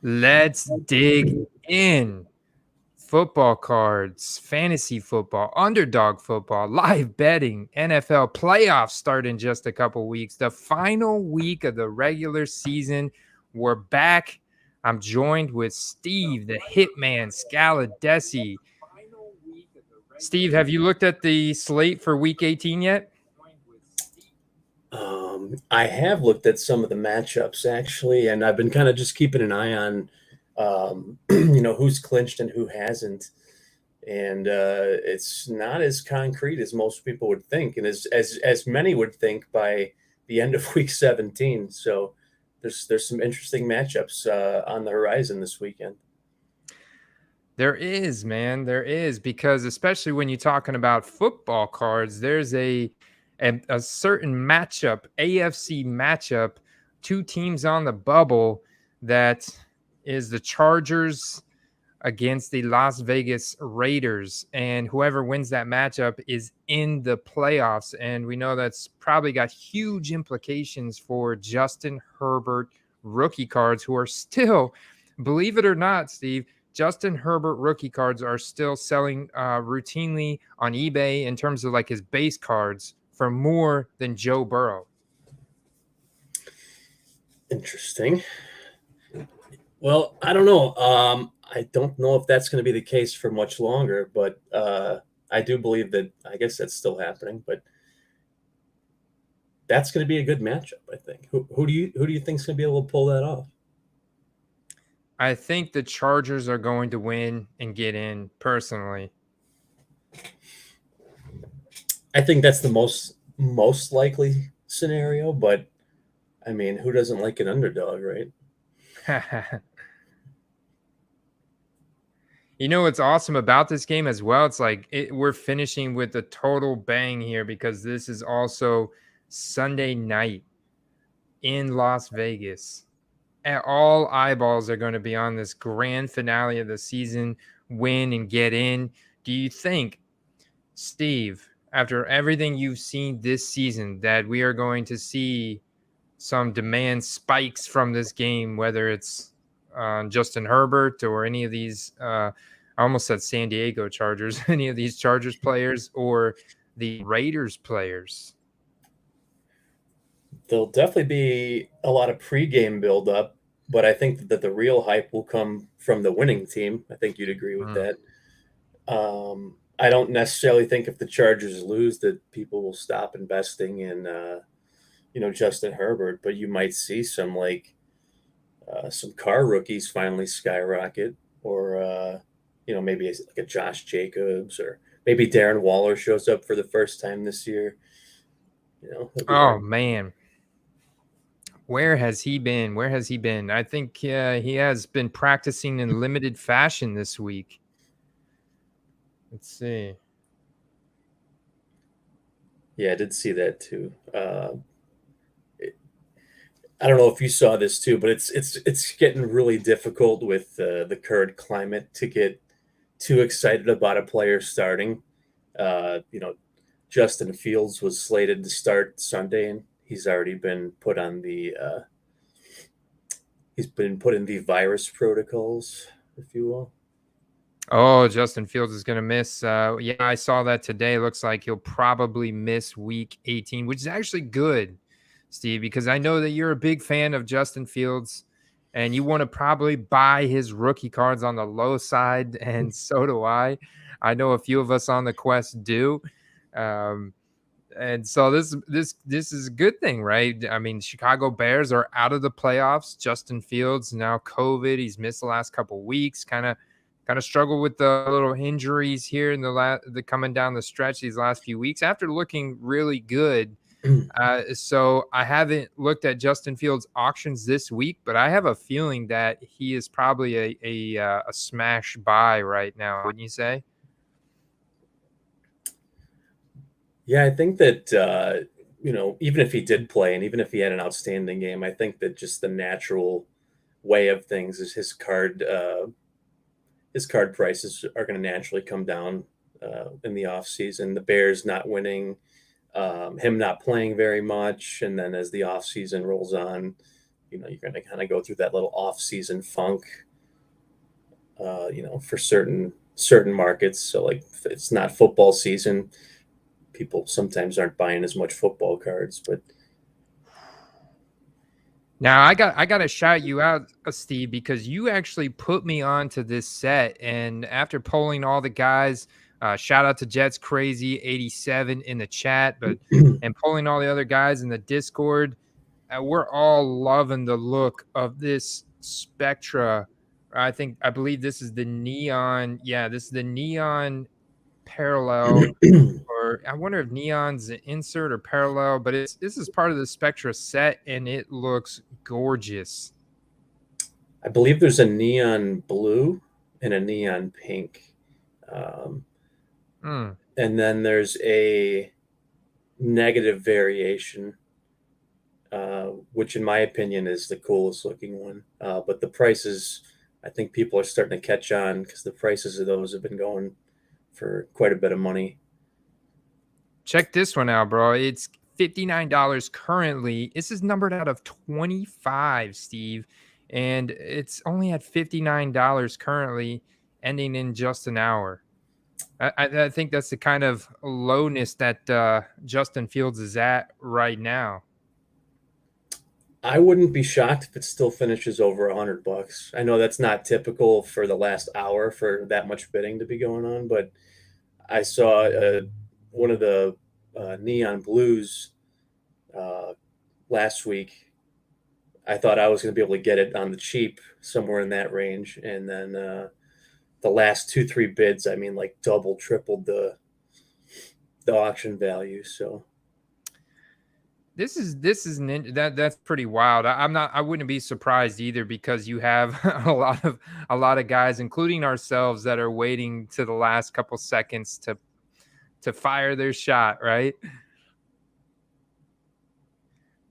Let's dig in. Football cards, fantasy football, underdog football, live betting, NFL playoffs start in just a couple weeks. The final week of the regular season. We're back. I'm joined with Steve, the Hitman Scaladesi. Steve, have you looked at the slate for week 18 yet? I have looked at some of the matchups actually, and I've been kind of just keeping an eye on, who's clinched and who hasn't. And it's not as concrete as most people would think, and as many would think by the end of week 17. So there's some interesting matchups on the horizon this weekend. There is, man. There is, because especially when you're talking about football cards, there's a certain matchup, AFC matchup, two teams on the bubble that is the Chargers against the Las Vegas Raiders, and whoever wins that matchup is in the playoffs. And we know that's probably got huge implications for Justin Herbert rookie cards, who are still, believe it or not, Steve, Justin Herbert rookie cards are still selling routinely on eBay in terms of like his base cards for more than Joe Burrow. Interesting. Well, I don't know. I don't know if that's going to be the case for much longer, but I do believe that. I guess that's still happening, but that's going to be a good matchup. I think. Who do you think is going to be able to pull that off? I think the Chargers are going to win and get in, personally. I think that's the most likely scenario, but I mean, who doesn't like an underdog, right? You know what's awesome about this game as well? It's like we're finishing with a total bang here, because this is also Sunday night in Las Vegas. And all eyeballs are going to be on this grand finale of the season, win and get in. Do you think, Steve, after everything you've seen this season, that we are going to see some demand spikes from this game, whether it's Justin Herbert or any of these, I almost said San Diego Chargers, any of these Chargers players or the Raiders players? There'll definitely be a lot of pregame buildup, but I think that the real hype will come from the winning team. I think you'd agree with Mm. that. I don't necessarily think if the Chargers lose that people will stop investing in, Justin Herbert, but you might see some car rookies finally skyrocket, or maybe like a Josh Jacobs, or maybe Darren Waller shows up for the first time this year. Oh, man. Where has he been? Where has he been? I think he has been practicing in limited fashion this week. Let's see. Yeah, I did see that too. I don't know if you saw this too, but it's getting really difficult with the current climate to get too excited about a player starting. Uh, you know, Justin Fields was slated to start Sunday, and he's been put in the virus protocols, if you will. Oh, Justin Fields is going to miss. Yeah, I saw that today. Looks like he'll probably miss week 18, which is actually good, Steve, because I know that you're a big fan of Justin Fields and you want to probably buy his rookie cards on the low side. And so do I. I know a few of us on the quest do. Um, and so this is a good thing, right? I mean, Chicago Bears are out of the playoffs. Justin Fields now COVID. He's missed the last couple of weeks. Kind of struggled with the little injuries here in the coming down the stretch these last few weeks after looking really good. So I haven't looked at Justin Fields auctions this week, but I have a feeling that he is probably a smash buy right now. Wouldn't you say? Yeah, I think that even if he did play, and even if he had an outstanding game, I think that just the natural way of things is his card prices are going to naturally come down in the off season. The Bears not winning, him not playing very much, and then as the off season rolls on, you're going to kind of go through that little off-season funk, for certain markets. So like if it's not football season, people sometimes aren't buying as much football cards. But now I got to shout you out, Steve, because you actually put me onto this set, and after polling all the guys, shout out to Jets Crazy 87 in the chat, and polling all the other guys in the Discord, we're all loving the look of this Spectra. I believe this is the neon. Yeah, this is the neon parallel, or I wonder if neon's an insert or parallel, but this is part of the Spectra set, and it looks gorgeous. I believe there's a neon blue and a neon pink. And then there's a negative variation, which in my opinion is the coolest looking one. But the prices, I think people are starting to catch on because the prices of those have been going for quite a bit of money. Check this one out, bro. It's $59 currently. This is numbered out of 25, Steve, and it's only at $59 currently, ending in just an hour. I think that's the kind of lowness that Justin Fields is at right now. I wouldn't be shocked if it still finishes over $100. I know that's not typical for the last hour for that much bidding to be going on, but I saw one of the neon blues last week. I thought I was going to be able to get it on the cheap somewhere in that range, and then the last 2-3 bids, I mean, like double, tripled the auction value. So this is that's pretty wild. I wouldn't be surprised either, because you have a lot of guys, including ourselves, that are waiting to the last couple seconds to fire their shot, right?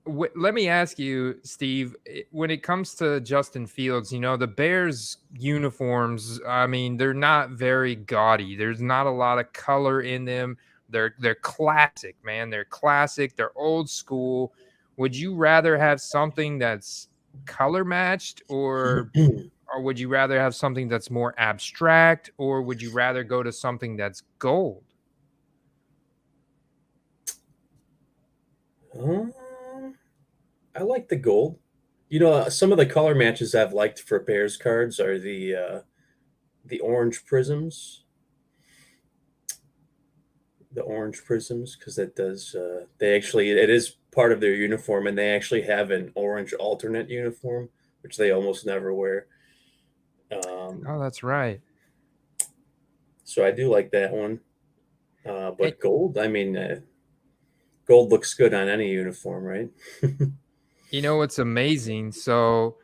Let me ask you, Steve, when it comes to Justin Fields, the Bears uniforms, I mean, they're not very gaudy. There's not a lot of color in them. They're classic, man. They're classic. They're old school. Would you rather have something that's color matched, or would you rather have something that's more abstract, or would you rather go to something that's gold? I like the gold. Some of the color matches I've liked for Bears cards are the orange prisms. The orange prisms, because it does. It is part of their uniform, and they actually have an orange alternate uniform, which they almost never wear. Oh, that's right. So I do like that one. But gold, I mean, gold looks good on any uniform, right? What's amazing? So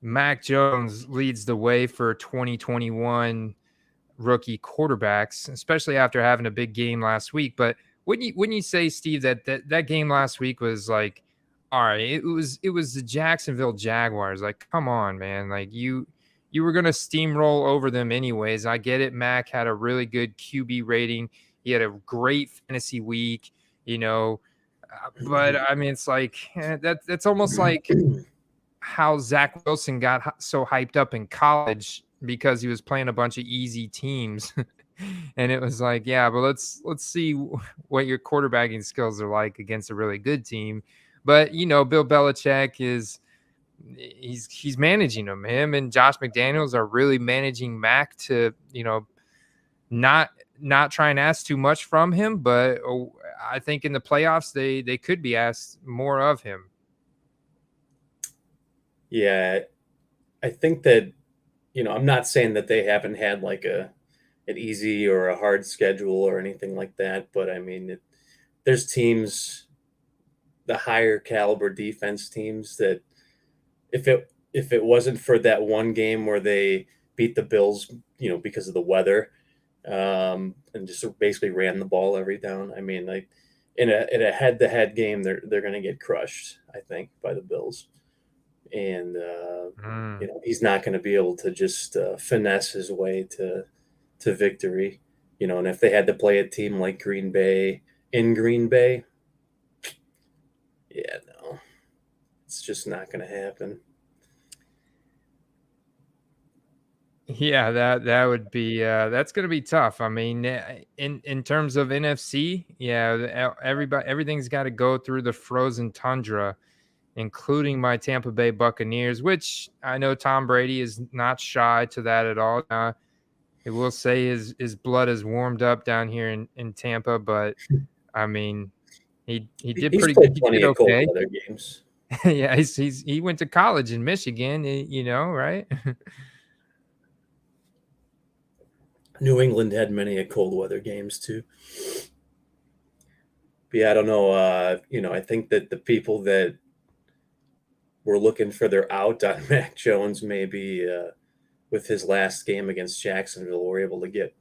Mac Jones leads the way for 2021 rookie quarterbacks, especially after having a big game last week. But wouldn't you say, Steve, that game last week was like, all right, it was the Jacksonville Jaguars. Like, come on, man. Like you were going to steamroll over them anyways. I get it. Mac had a really good QB rating. He had a great fantasy week, but I mean, it's like that's almost like how Zach Wilson got so hyped up in college because he was playing a bunch of easy teams. And it was like, yeah, but let's see what your quarterbacking skills are like against a really good team. But Bill Belichick he's managing them. Him and Josh McDaniels are really managing Mac to not try and ask too much from him, but I think in the playoffs they could be asked more of him. Yeah, I think that I'm not saying that they haven't had like an easy or a hard schedule or anything like that, but I mean, there's teams, the higher caliber defense teams, that if it wasn't for that one game where they beat the Bills, because of the weather, and just basically ran the ball every down. I mean, like in a head-to-head game, they're going to get crushed, I think, by the Bills, and he's not going to be able to just finesse his way to victory, And if they had to play a team like Green Bay in Green Bay, yeah, no, it's just not going to happen. Yeah, that would be that's going to be tough. I mean, in terms of NFC, yeah, everything's got to go through the frozen tundra, including my Tampa Bay Buccaneers, which I know Tom Brady is not shy to that at all. I will say his blood is warmed up down here in Tampa, but I mean, he did He's pretty good. played He plenty did of cold okay. weather games. Yeah, he went to college in Michigan, right? New England had many a cold weather games too. But yeah, I don't know. I think that the people that were looking for their out on Mac Jones, maybe with his last game against Jacksonville, were able to get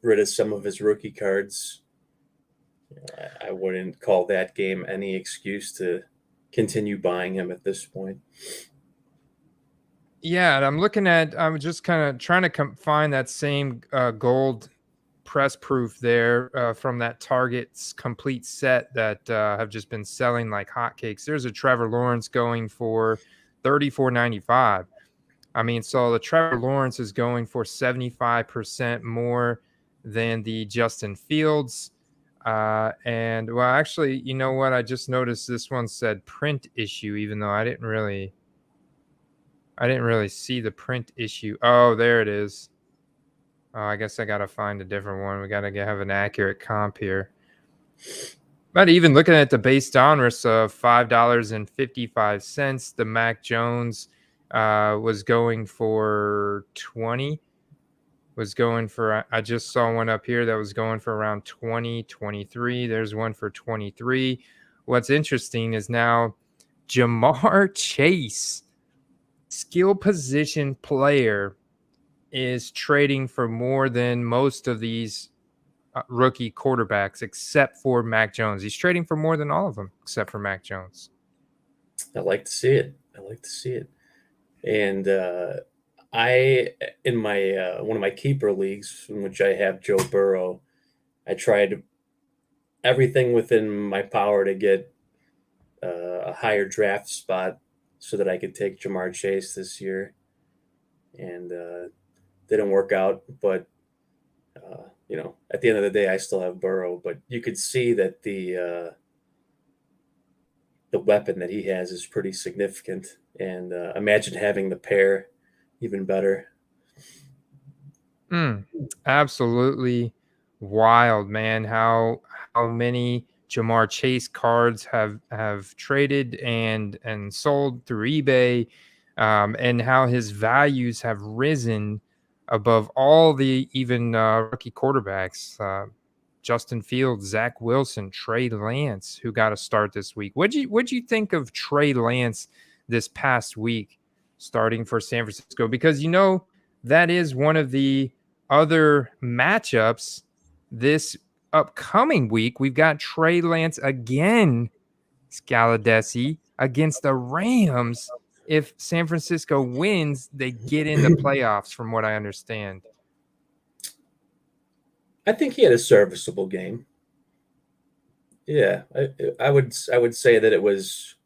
rid of some of his rookie cards. I wouldn't call that game any excuse to continue buying him at this point. Yeah, and I'm just kind of trying to find that same gold press proof there from that Target's complete set that have just been selling like hotcakes. There's a Trevor Lawrence going for $34.95. I mean, so the Trevor Lawrence is going for 75% more than the Justin Fields. And well, actually, you know what? I just noticed this one said print issue, even though I didn't really see the print issue. Oh, there it is. Oh, I guess I got to find a different one. We got to have an accurate comp here. But even looking at the base donruss of $5.55, the Mac Jones was going for 20. I just saw one up here that was going for around 20, 23. There's one for 23. What's interesting is now Jamar Chase, skill position player, is trading for more than most of these rookie quarterbacks except for Mac Jones. He's trading for more than all of them except for Mac Jones. I like to see it. And I, in my one of my keeper leagues, in which I have Joe Burrow, I tried everything within my power to get a higher draft spot so that I could take Jamar Chase this year, and didn't work out. But at the end of the day, I still have Burrow. But you could see that the weapon that he has is pretty significant, and imagine having the pair, even better. Absolutely wild, man. How many Jamar Chase cards have traded and sold through eBay, and how his values have risen above all the even rookie quarterbacks. Justin Fields, Zach Wilson, Trey Lance, who got a start this week. What'd you think of Trey Lance this past week, starting for San Francisco? Because that is one of the other matchups this upcoming week. We've got Trey Lance again, Scaladesi, against the Rams. If San Francisco wins, they get in the playoffs, from what I understand. I think he had a serviceable game. Yeah, I would say that it was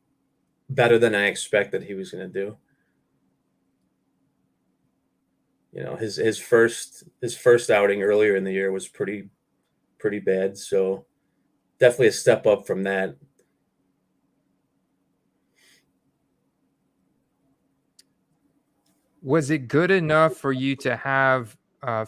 better than I expected he was going to do. His first outing earlier in the year was pretty bad, so definitely a step up from that. Was it good enough for you to have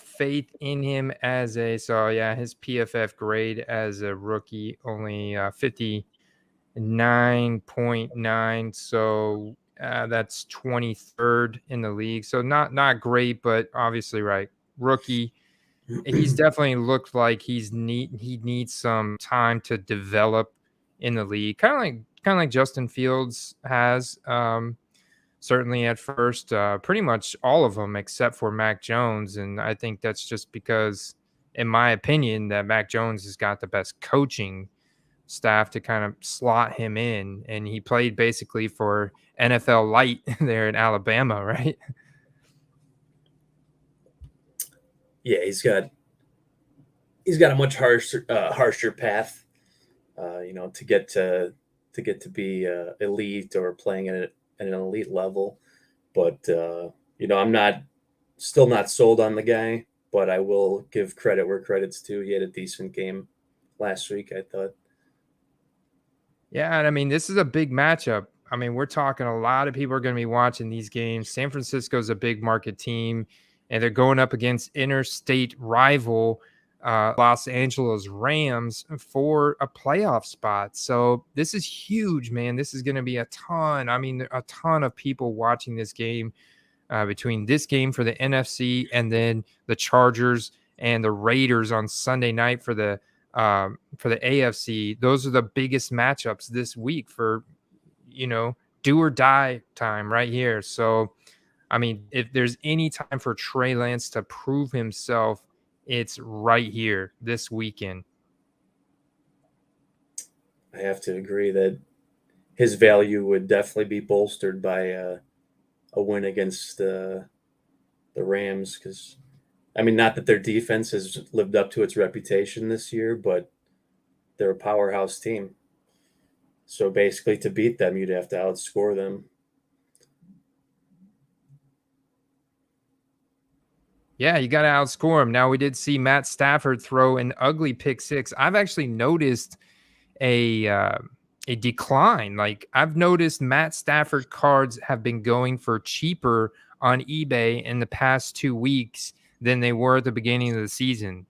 faith in him his PFF grade as a rookie, only 59.9, so that's 23rd in the league, so not great, but obviously right, rookie. He's definitely looked like he needs some time to develop in the league, kind of like Justin Fields has. Certainly at first, pretty much all of them except for Mac Jones. And I think that's just because, in my opinion, that Mac Jones has got the best coaching staff to kind of slot him in. And he played basically for NFL Light there in Alabama, right? Yeah, he's got a much harsher path, to get to to get to be elite or playing at an elite level. But I'm still not sold on the guy. But I will give credit where credit's due. He had a decent game last week, I thought. Yeah, and I mean, this is a big matchup. I mean, we're talking a lot of people are going to be watching these games. San Francisco's a big market team, and they're going up against interstate rival Los Angeles Rams for a playoff spot. So this is huge, man. This is going to be a ton. I mean, a ton of people watching this game between this game for the NFC and then the Chargers and the Raiders on Sunday night for the AFC. Those are the biggest matchups this week for, do or die time right here. So, I mean, if there's any time for Trey Lance to prove himself, it's right here this weekend. I have to agree that his value would definitely be bolstered by a win against the Rams, because I mean, not that their defense has lived up to its reputation this year, but they're a powerhouse team. So basically, to beat them, you'd have to outscore them. Yeah, you got to outscore them. Now, we did see Matt Stafford throw an ugly pick six. I've actually noticed a decline. Like, I've noticed Matt Stafford cards have been going for cheaper on eBay in the past 2 weeks than they were at the beginning of the season.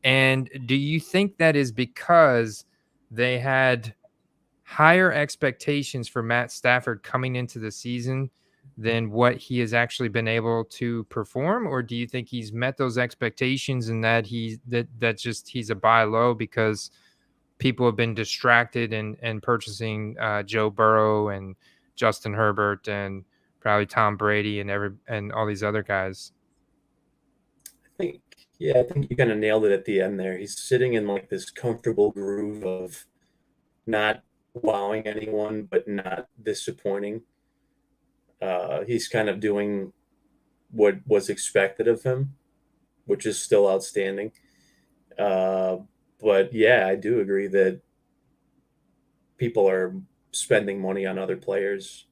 And do you think that is because they had higher expectations for Matt Stafford coming into the season than what he has actually been able to perform? Or do you think he's met those expectations and that he's a buy low because people have been distracted and purchasing Joe Burrow and Justin Herbert and probably Tom Brady and all these other guys? I think you kind of nailed it at the end there. He's sitting in like this comfortable groove of not wowing anyone, but not disappointing. He's kind of doing what was expected of him, which is still outstanding. But yeah, I do agree that people are spending money on other players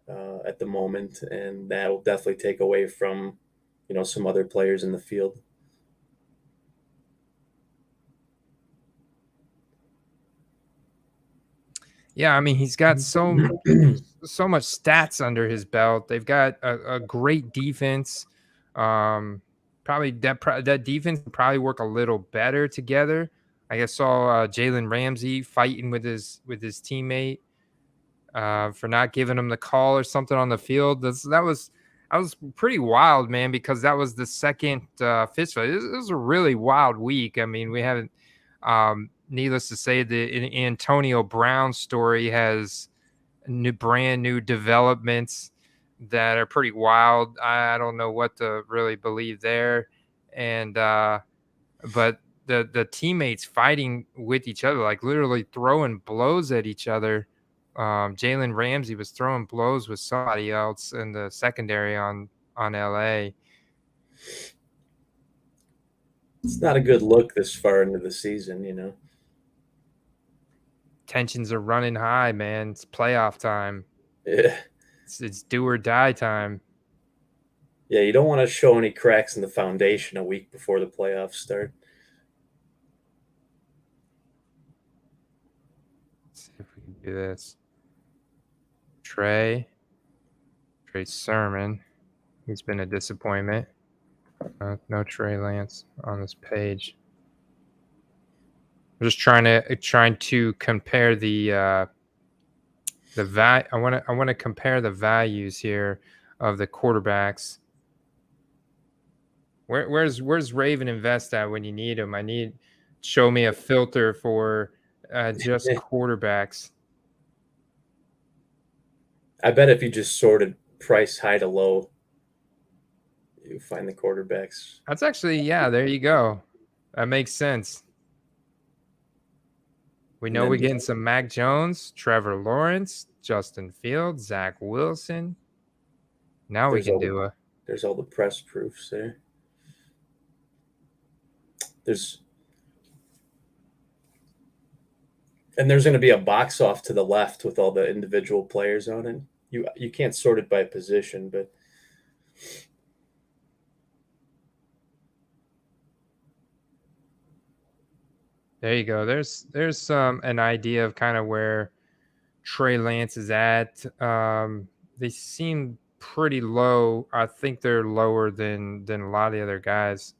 at the moment, and that will definitely take away from some other players in the field. Yeah, I mean, he's got so much stats under his belt. They've got a great defense. Probably that defense would probably work a little better together. I saw Jalen Ramsey fighting with his teammate for not giving him the call or something on the field. That was pretty wild, man, because that was the second fist fight. It was a really wild week. I mean, we haven't. Needless to say, the Antonio Brown story has brand new developments that are pretty wild. I don't know what to really believe there, and but the teammates fighting with each other, like literally throwing blows at each other. Jalen Ramsey was throwing blows with somebody else in the secondary on LA. It's not a good look this far into the season. Tensions are running high, man. It's playoff time. Yeah. It's do or die time. Yeah, you don't want to show any cracks in the foundation a week before the playoffs start. Let's see if we can do this. Trey Sermon. He's been a disappointment. No Trey Lance on this page. I'm just trying to compare the value. I want to compare the values here of the quarterbacks. Where's Raven Invest at when you need him? Show me a filter for just quarterbacks. I bet if you just sorted price high to low, you find the quarterbacks. That's actually, yeah, there you go. That makes sense. We know we're getting some Mac Jones, Trevor Lawrence, Justin Fields, Zach Wilson. Now we can do there's all the press proofs there. And there's going to be a box off to the left with all the individual players on it. You can't sort it by position, but There you go. There's an idea of kind of where Trey Lance is at. They seem pretty low. I think they're lower than a lot of the other guys.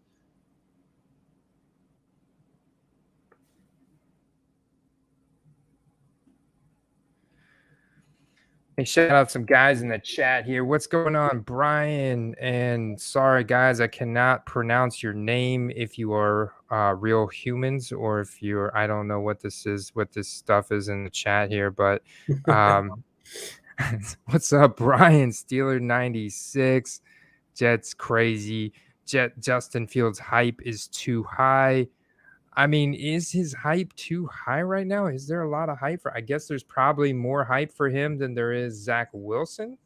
Hey, shout out some guys in the chat here. What's going on, Brian? And sorry, guys, I cannot pronounce your name if you are real humans or if you're, I don't know what this is, what this stuff is in the chat here, but what's up, Brian? Steeler 96, Jets crazy. Justin Fields hype is too high. I mean, is his hype too high right now? Is there a lot of hype for? I guess there's probably more hype for him than there is Zach Wilson.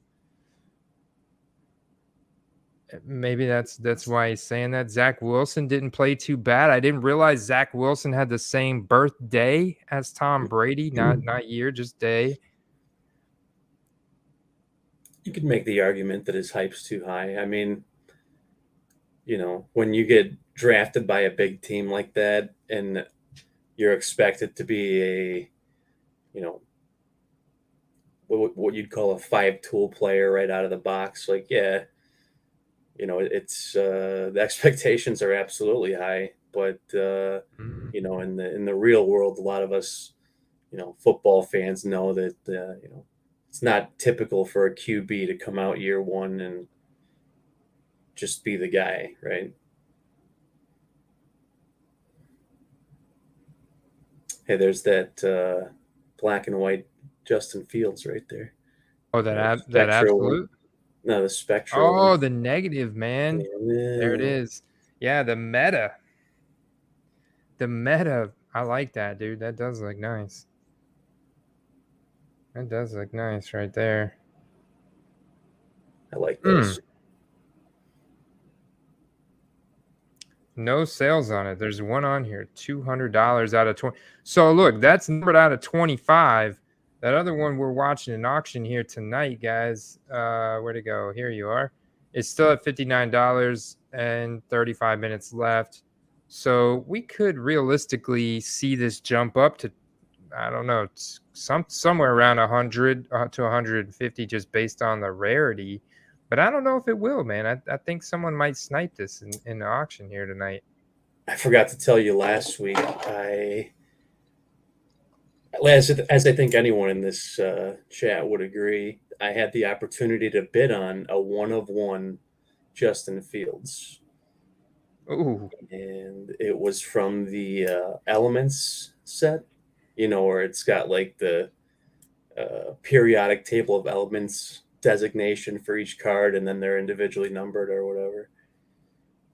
Maybe that's why he's saying that. Zach Wilson didn't play too bad. I didn't realize Zach Wilson had the same birthday as Tom Brady, not year, just day. You could make the argument that his hype's too high. I mean, when you get drafted by a big team like that and you're expected to be what you'd call a 5-tool player right out of the box, like, yeah, it's the expectations are absolutely high, but in the real world, a lot of us, football fans know that it's not typical for a QB to come out year one and just be the guy, right? Hey, there's that black and white Justin Fields right there. Oh, that absolute? No, the spectral. Oh, the negative, man. Yeah. There it is. Yeah, the meta. The meta. I like that, dude. That does look nice. That does look nice right there. I like those. No sales on it. There's one on here, $200 out of 20. So look, that's numbered out of 25. That other one we're watching an auction here tonight, guys. Where'd it go? Here you are. It's still at $59 and 35 minutes left. So we could realistically see this jump up to, I don't know, somewhere around 100 to 150 just based on the rarity. But I don't know if it will, man. I think someone might snipe this in the auction here tonight. I forgot to tell you last week. As I think anyone in this chat would agree, I had the opportunity to bid on a 1-of-1 Justin Fields. Ooh. And it was from the Elements set, where it's got like the periodic table of elements designation for each card, and then they're individually numbered or whatever.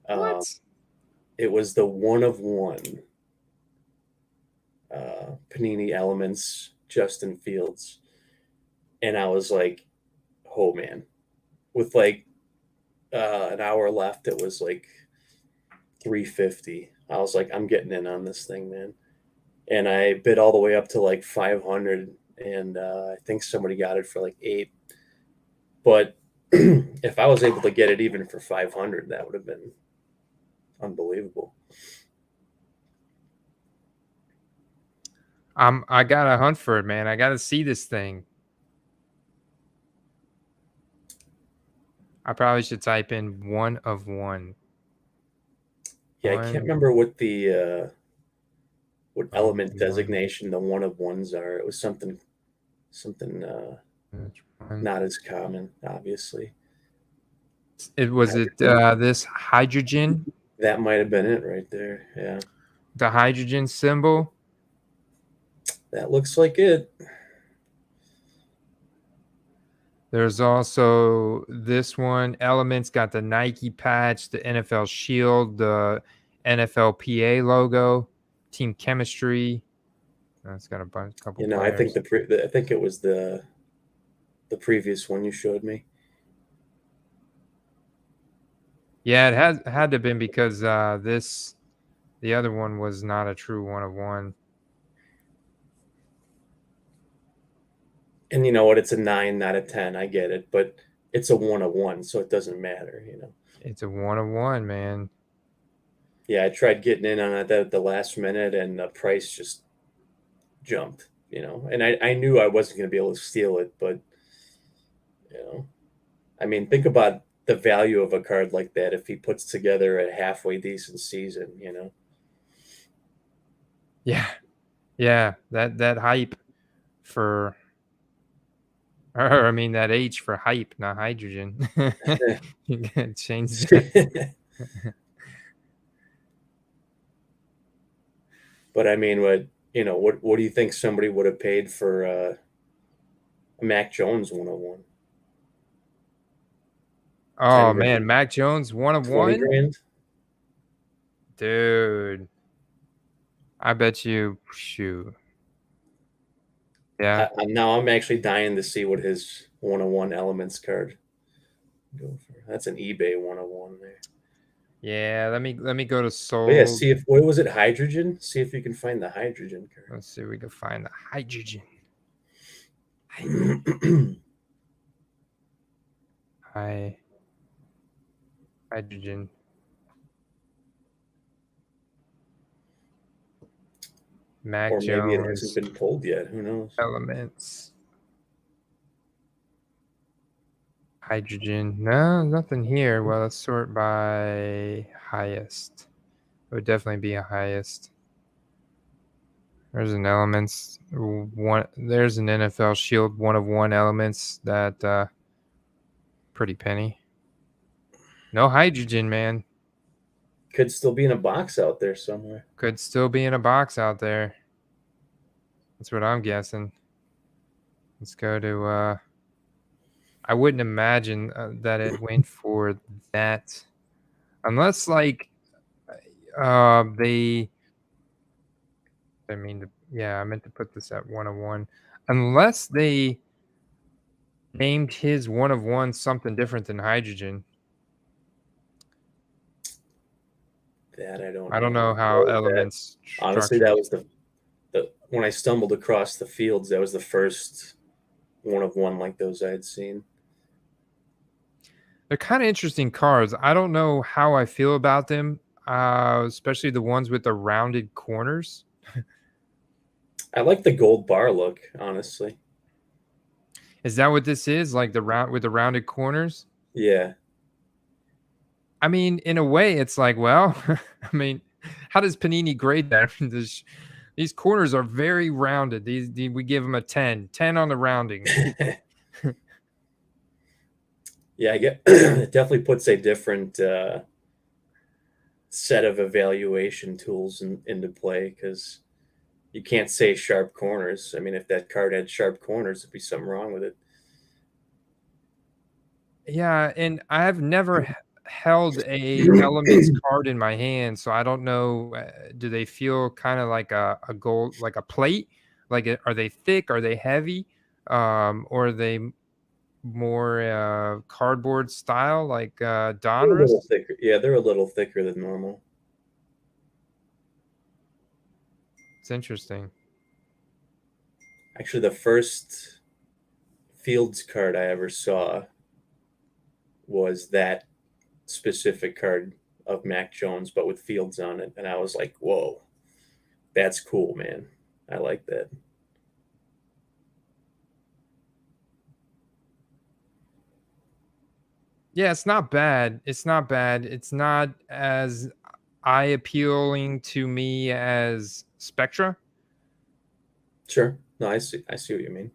What? It was the 1-of-1 Panini Elements Justin Fields, and I was like, oh man, with like an hour left, it was like $350. I was like, I'm getting in on this thing, man. And I bid all the way up to like 500, and I think somebody got it for like $8. But if I was able to get it even for 500, that would have been unbelievable. I gotta hunt for it, man. I gotta see this thing. I probably should type in 1-of-1. Yeah, I can't remember what the what element designation the 1-of-1s are. It was something not as common, obviously. It was this hydrogen. That might have been it right there. Yeah, the hydrogen symbol. That looks like it. There's also this one. Elements got the Nike patch, the NFL shield, the NFLPA logo, team chemistry. It's got a couple. I think I think it was the previous one you showed me. Yeah, it had to have been because the other one was not a true 1-of-1. And you know what? It's a 9, not a 10. I get it, but it's a 1 of 1, so it doesn't matter. It's a 1 of 1, man. Yeah, I tried getting in on it at the last minute, and the price just jumped. And I knew I wasn't going to be able to steal it, but I mean, think about the value of a card like that if he puts together a halfway decent season. Yeah, that hype for, or I mean that H for hype, not hydrogen. You gotta change that. But I mean, what do you think somebody would have paid for a Mac Jones 101? Oh 10 man, grand, Mac Jones 1 of 20 1, grand? dude. I bet you, shoot. Yeah. I'm actually dying to see what his 101 elements card go for. That's an eBay 101 there. Yeah, let me go to But yeah, sold. see if what was it, hydrogen? See if you can find the hydrogen card. Let's see if we can find the hydrogen. Hydrogen. Mac Or maybe it hasn't Jones been pulled yet. Who knows? elements. Hydrogen. No, nothing here. Well, let's sort by highest. It would definitely be a highest. There's an elements one. There's an NFL Shield 1 of 1 elements that pretty penny. No hydrogen, man. Could still be in a box out there somewhere. Could still be in a box out there. That's what I'm guessing. Let's go to. I wouldn't imagine that it went for that, unless like they. I mean, yeah, I meant to put this at 1 of 1, unless they named his 1 of 1 something different than hydrogen. That I don't know. I don't know how elements Honestly, structure. that was the when I stumbled across the fields, that was the first 1 of 1 like those I had seen. They're kind of interesting cards. I don't know how I feel about them, especially the ones with the rounded corners. I like the gold bar look, honestly. Is that what this is? Like the round with the rounded corners? Yeah. I mean, in a way, it's like, well, I mean, how does Panini grade that? These corners are very rounded. We give them a 10 on the rounding. Yeah, I get it definitely puts a different set of evaluation tools into play because you can't say sharp corners. I mean, if that card had sharp corners, there'd be something wrong with it. Yeah, and I've never held a elements card in my hand, so I don't know. Do they feel kind of like a gold, like a plate? Like, are they thick? Are they heavy? Or are they more cardboard style, like They're a Donruss? little thicker. Yeah, they're a little thicker than normal. It's interesting. Actually, the first Fields card I ever saw was that specific card of Mac Jones, but with Fields on it. And I was like, whoa, that's cool, man. I like that. Yeah, it's not bad. It's not bad. It's not as eye appealing to me as Spectra. Sure. No, I see what you mean.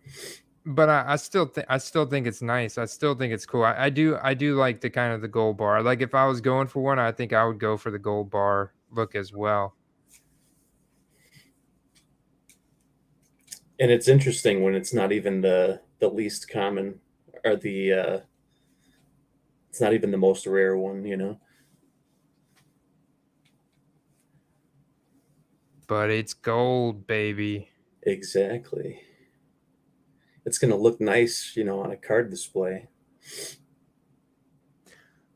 But I still think it's nice. I still think it's cool. I do like the kind of the gold bar. Like if I was going for one, I think I would go for the gold bar look as well. And it's interesting when it's not even the least common or the it's not even the most rare one. But it's gold, baby. Exactly. It's going to look nice, on a card display.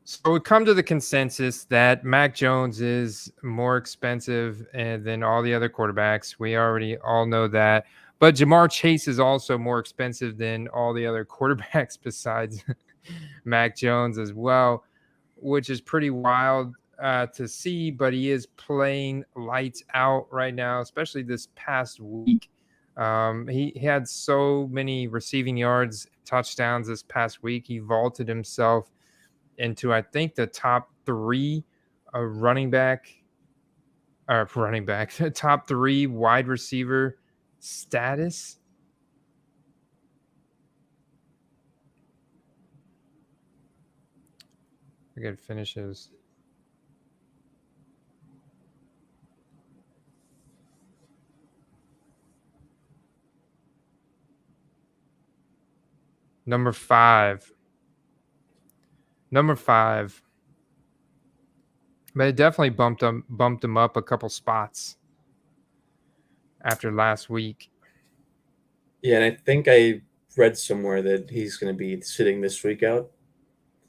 So we come to the consensus that Mac Jones is more expensive than all the other quarterbacks. We already all know that. But Jamar Chase is also more expensive than all the other quarterbacks besides Mac Jones as well, which is pretty wild to see. But he is playing lights out right now, especially this past week. He had so many receiving yards, touchdowns this past week. He vaulted himself into, I think, the top 3 running back, top 3 wide receiver status. I got finishes. Number 5. But it definitely bumped him up a couple spots after last week. Yeah, and I think I read somewhere that he's going to be sitting this week out.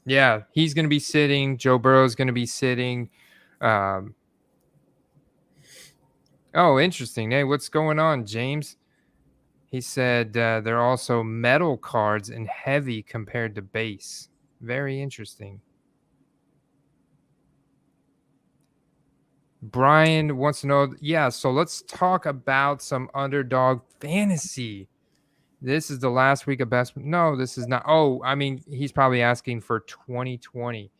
Yeah, he's going to be sitting. Joe Burrow's going to be sitting. Oh, interesting. Hey, what's going on, James? He said they're also metal cards and heavy compared to base. Very interesting. Brian wants to know, so let's talk about some underdog fantasy. This is the last week of best. No, this is not. Oh, I mean, he's probably asking for 2020.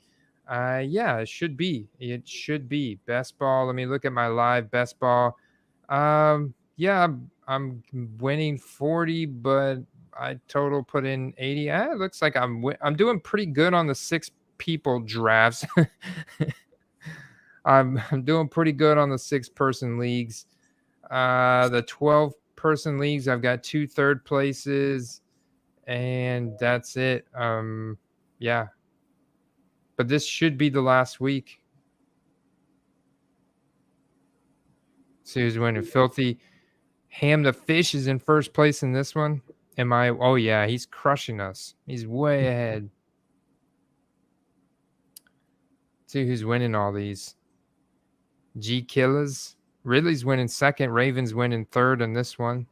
Yeah, it should be. It should be. Best ball. Let me look at my live best ball. Yeah, I'm winning 40, but I total put in 80. It looks like I'm doing pretty good on the 6 people drafts. I'm doing pretty good on the 6-person leagues. The 12-person leagues, I've got 2 third places, and that's it. Yeah. But this should be the last week. See who's winning. Filthy Ham the Fish is in first place in this one. Oh, yeah, he's crushing us. He's way ahead. See who's winning all these. G Killers. Ridley's winning second. Ravens winning third in this one.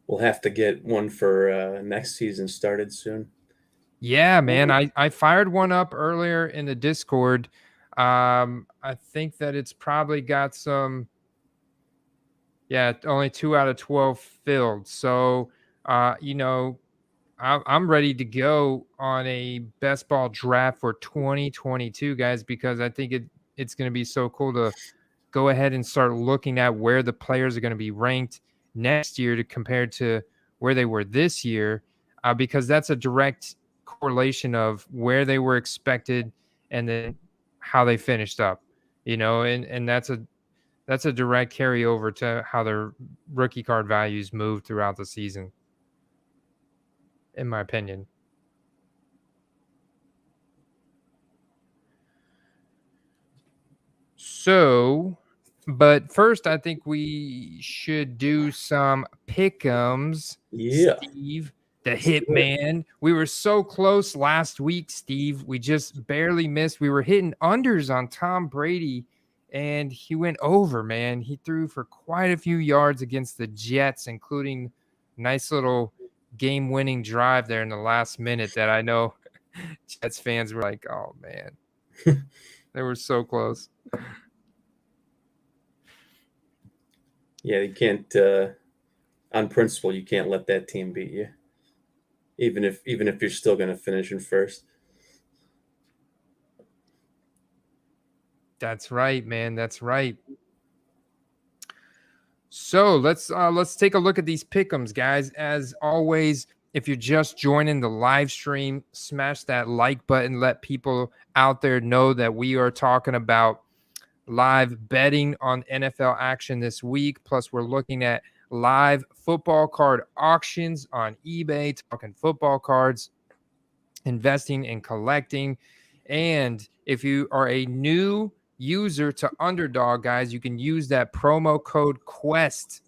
We'll have to get one for next season started soon. Yeah, man. I fired one up earlier in the Discord. I think that it's probably got some. Yeah, only 2 out of 12 filled. So, I'm ready to go on a best ball draft for 2022, guys, because I think it's going to be so cool to go ahead and start looking at where the players are going to be ranked next year to compare to where they were this year, because that's a direct correlation of where they were expected and then how they finished up, and that's a direct carryover to how their rookie card values move throughout the season, in my opinion. So, but first, I think we should do some pick'ems. Yeah. Steve, the Hitman. We were so close last week, Steve. We just barely missed. We were hitting unders on Tom Brady, and he went over, man. He threw for quite a few yards against the Jets, including nice little game-winning drive there in the last minute that I know Jets fans were like, oh, man. They were so close. Yeah, you can't. On principle, you can't let that team beat you, even if you're still going to finish in first. That's right, man. That's right. So let's take a look at these pick'ems, guys. As always, if you're just joining the live stream, smash that like button. Let people out there know that we are talking about live betting on NFL action this week. Plus, we're looking at live football card auctions on eBay, talking football cards, investing and collecting. And if you are a new user to Underdog, guys, you can use that promo code QUEST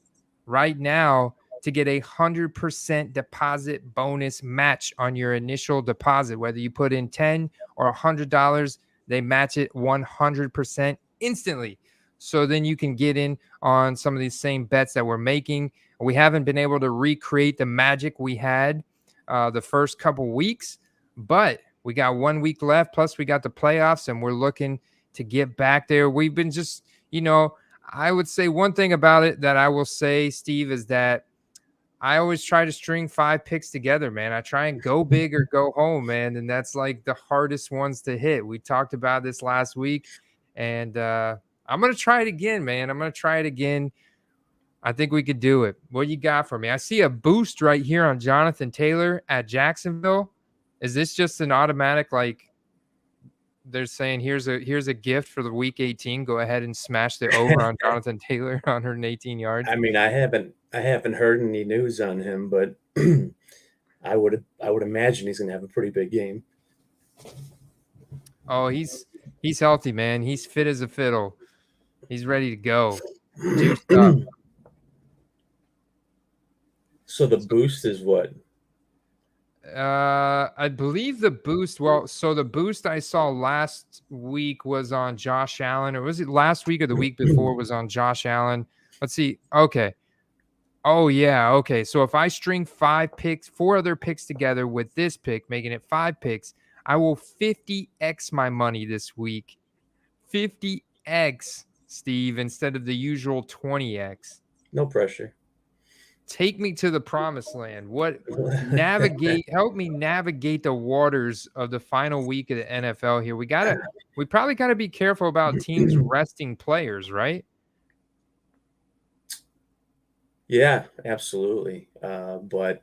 right now to get 100% deposit bonus match on your initial deposit. Whether you put in $10 or $100, they match it 100% instantly. so then you can get in on some of these same bets that we're making. We haven't been able to recreate the magic we had the first couple weeks, but we got 1 week left. Plus, we got the playoffs, and we're looking to get back there. We've been just, I would say one thing about it that I will say, Steve, is that I always try to string 5 picks together, man. I try and go big or go home, man. And that's like the hardest ones to hit. We talked about this last week, and I'm going to try it again, man. I'm going to try it again. I think we could do it. What you got for me? I see a boost right here on Jonathan Taylor at Jacksonville. Is this just an automatic, like they're saying, here's a gift for the week 18. Go ahead and smash the over on Jonathan Taylor, 118 yards. I mean, I haven't heard any news on him, but I would imagine he's going to have a pretty big game. Oh, he's healthy, man. He's fit as a fiddle. He's ready to go. So the boost is what? I believe the boost. Well, so the boost I saw last week was on Josh Allen, or was it last week or the week before was on Josh Allen? Let's see. Okay. Oh yeah. Okay. So if I string 4 other picks together with this pick, making it 5 picks, I will 50x my money this week. 50x, Steve, instead of the usual 20x. No pressure. Take me to the promised land. Help me navigate the waters of the final week of the NFL here. We probably gotta be careful about teams resting players, right? Yeah, absolutely. But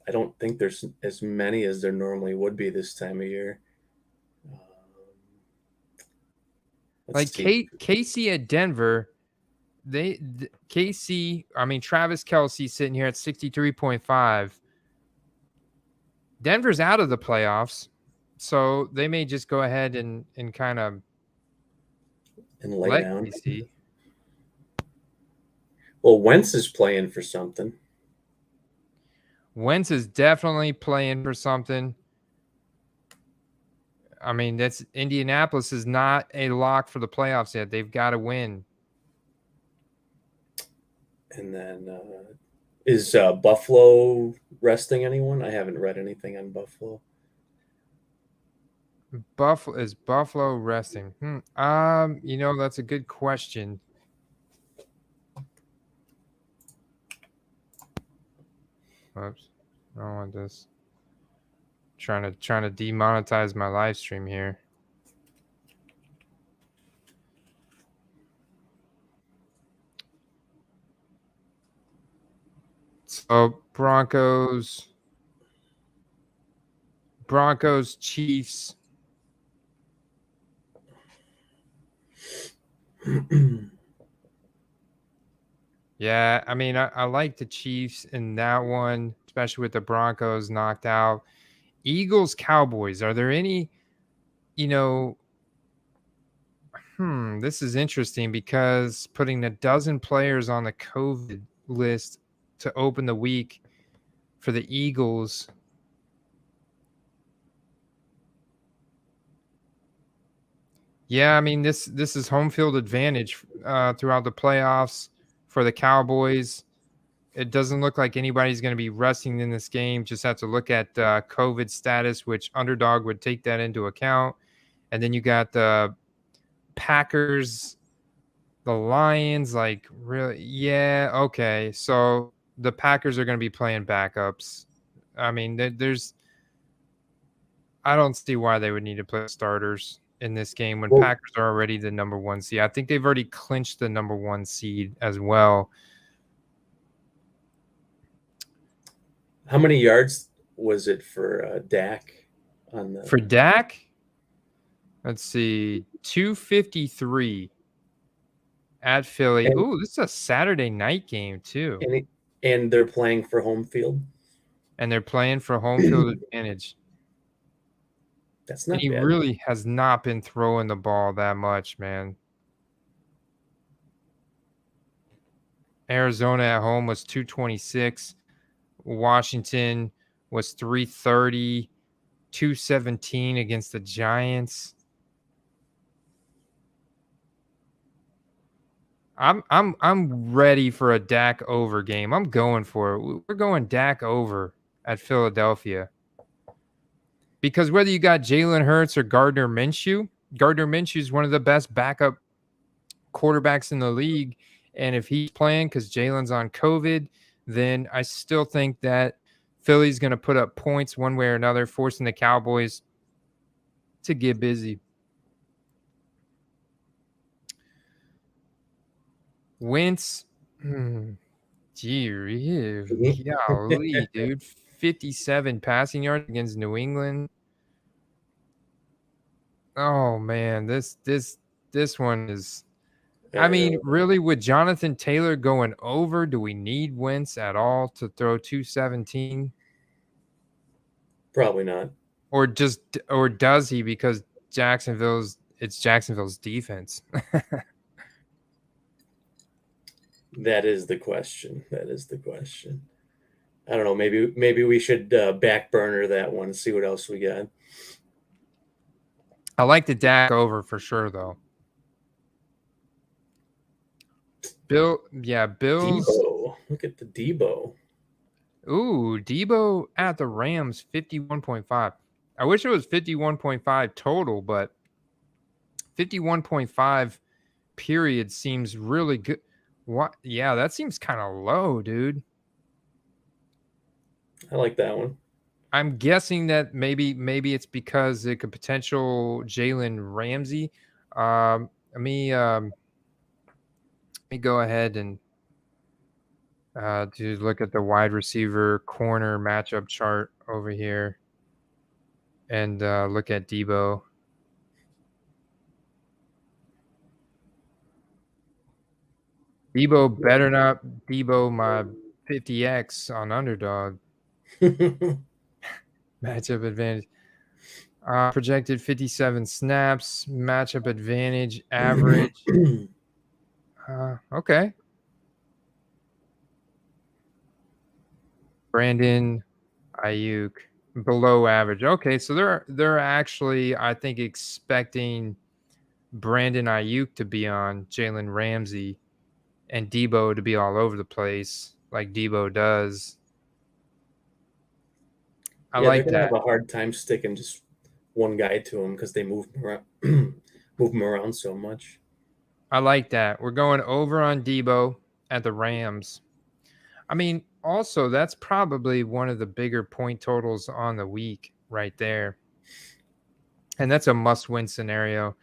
I don't think there's as many as there normally would be this time of year. Casey at Denver. Travis Kelce sitting here at 63.5. Denver's out of the playoffs, so they may just go ahead and kind of lay down. KC. Well, Wentz is playing for something. Wentz is definitely playing for something. I mean, that's Indianapolis is not a lock for the playoffs yet. They've got to win. And then is Buffalo resting anyone? I haven't read anything on Buffalo. Is Buffalo resting? That's a good question. Oops, I don't want this. Trying to demonetize my live stream here. So Broncos, Chiefs. Yeah, I mean, I like the Chiefs in that one, especially with the Broncos knocked out. Eagles, Cowboys. Are there any, this is interesting because putting a dozen players on the COVID list to open the week for the Eagles. Yeah, I mean, this is home field advantage throughout the playoffs for the Cowboys. It doesn't look like anybody's going to be resting in this game. Just have to look at COVID status, which underdog would take that into account. And then you got the Packers, the Lions, really, yeah, okay. So the Packers are going to be playing backups. I mean, I don't see why they would need to play starters in this game when Packers are already the number 1 seed. I think they've already clinched the number 1 seed as well. How many yards was it for Dak? For Dak? Let's see, 253 at Philly. Ooh, this is a Saturday night game too. And they're playing for home field. And they're playing for home field advantage. That's not bad. He really has not been throwing the ball that much, man. Arizona at home was 226. Washington was 330. 217 against the Giants. I'm ready for a Dak over game. I'm going for it. We're going Dak over at Philadelphia. Because whether you got Jalen Hurts or Gardner Minshew is one of the best backup quarterbacks in the league. And if he's playing because Jalen's on COVID, then I still think that Philly's going to put up points one way or another, forcing the Cowboys to get busy. Wentz, golly, dude, 57 passing yards against New England. Oh man, this one is. I mean, really, with Jonathan Taylor going over, do we need Wentz at all to throw 217? Probably not. Or does he, because Jacksonville's defense? That is the question. I don't know. Maybe we should back burner that one and see what else we got. I like the Dak over for sure, though. Bills. Debo. Look at the Debo. Ooh, Debo at the Rams, 51.5. I wish it was 51.5 total, but 51.5 period seems really good. What? Yeah, that seems kind of low, dude. I like that one. I'm guessing that maybe it's because it could potential Jalen Ramsey. Let me go ahead and to look at the wide receiver corner matchup chart over here and look at Debo. Debo better not Debo my 50x on underdog. Matchup advantage. Projected 57 snaps. Matchup advantage average. Okay. Brandon Ayuk below average. Okay, so they're actually, I think, expecting Brandon Ayuk to be on Jalen Ramsey and Debo to be all over the place like Debo does. I like they're that. gonna have a hard time sticking just one guy to him because they move him around so much. I like that. We're going over on Debo at the Rams. I mean, also, that's probably one of the bigger point totals on the week right there. And that's a must-win scenario.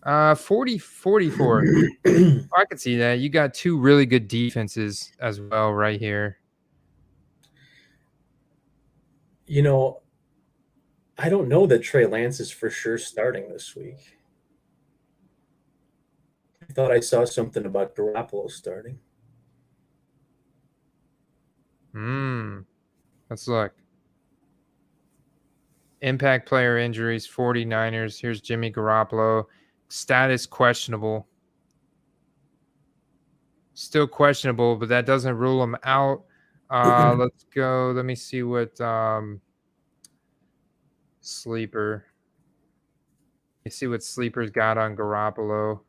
44. I could see that. You got two really good defenses as well right here. You know, I don't know that Trey Lance is for sure starting this week. I thought I saw something about Garoppolo starting. Let's look. Impact player injuries, 49ers. Here's Jimmy Garoppolo. Status questionable. Still questionable, but that doesn't rule him out. Let's go. Let me see what Sleeper. You see what Sleeper's got on Garoppolo.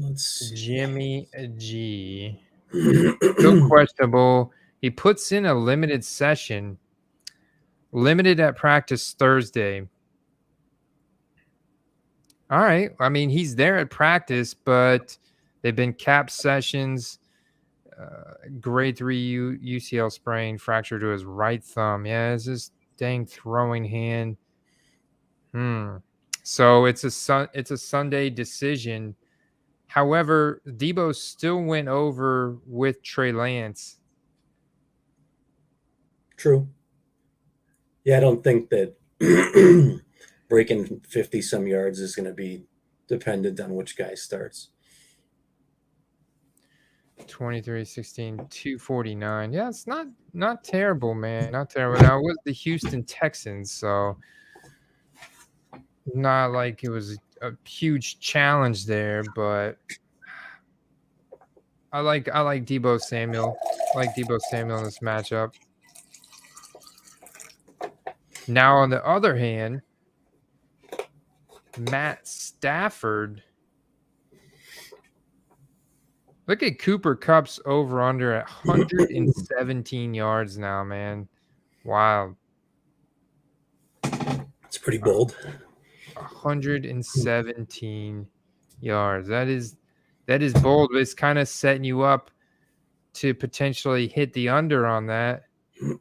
Let's see. Jimmy G. Still questionable. He puts in a limited session. Limited at practice Thursday. All right. I mean, he's there at practice, but they've been capped sessions. Grade 3 UCL sprain, fracture to his right thumb. Yeah, it's this dang throwing hand. So it's a Sunday decision. However, Debo still went over with Trey Lance. True. Yeah, I don't think that breaking 50-some yards is going to be dependent on which guy starts. 23, 16, 249. Yeah, it's not terrible, man. Not terrible. Now, it was the Houston Texans, so not like it was a huge challenge there, but I like Debo Samuel. I like Debo Samuel in this matchup. Now, on the other hand, Matt Stafford. Look at Cooper Kupp's over under at 117 yards now, man. Wow. It's pretty bold. 117 yards. That is bold, but it's kind of setting you up to potentially hit the under on that.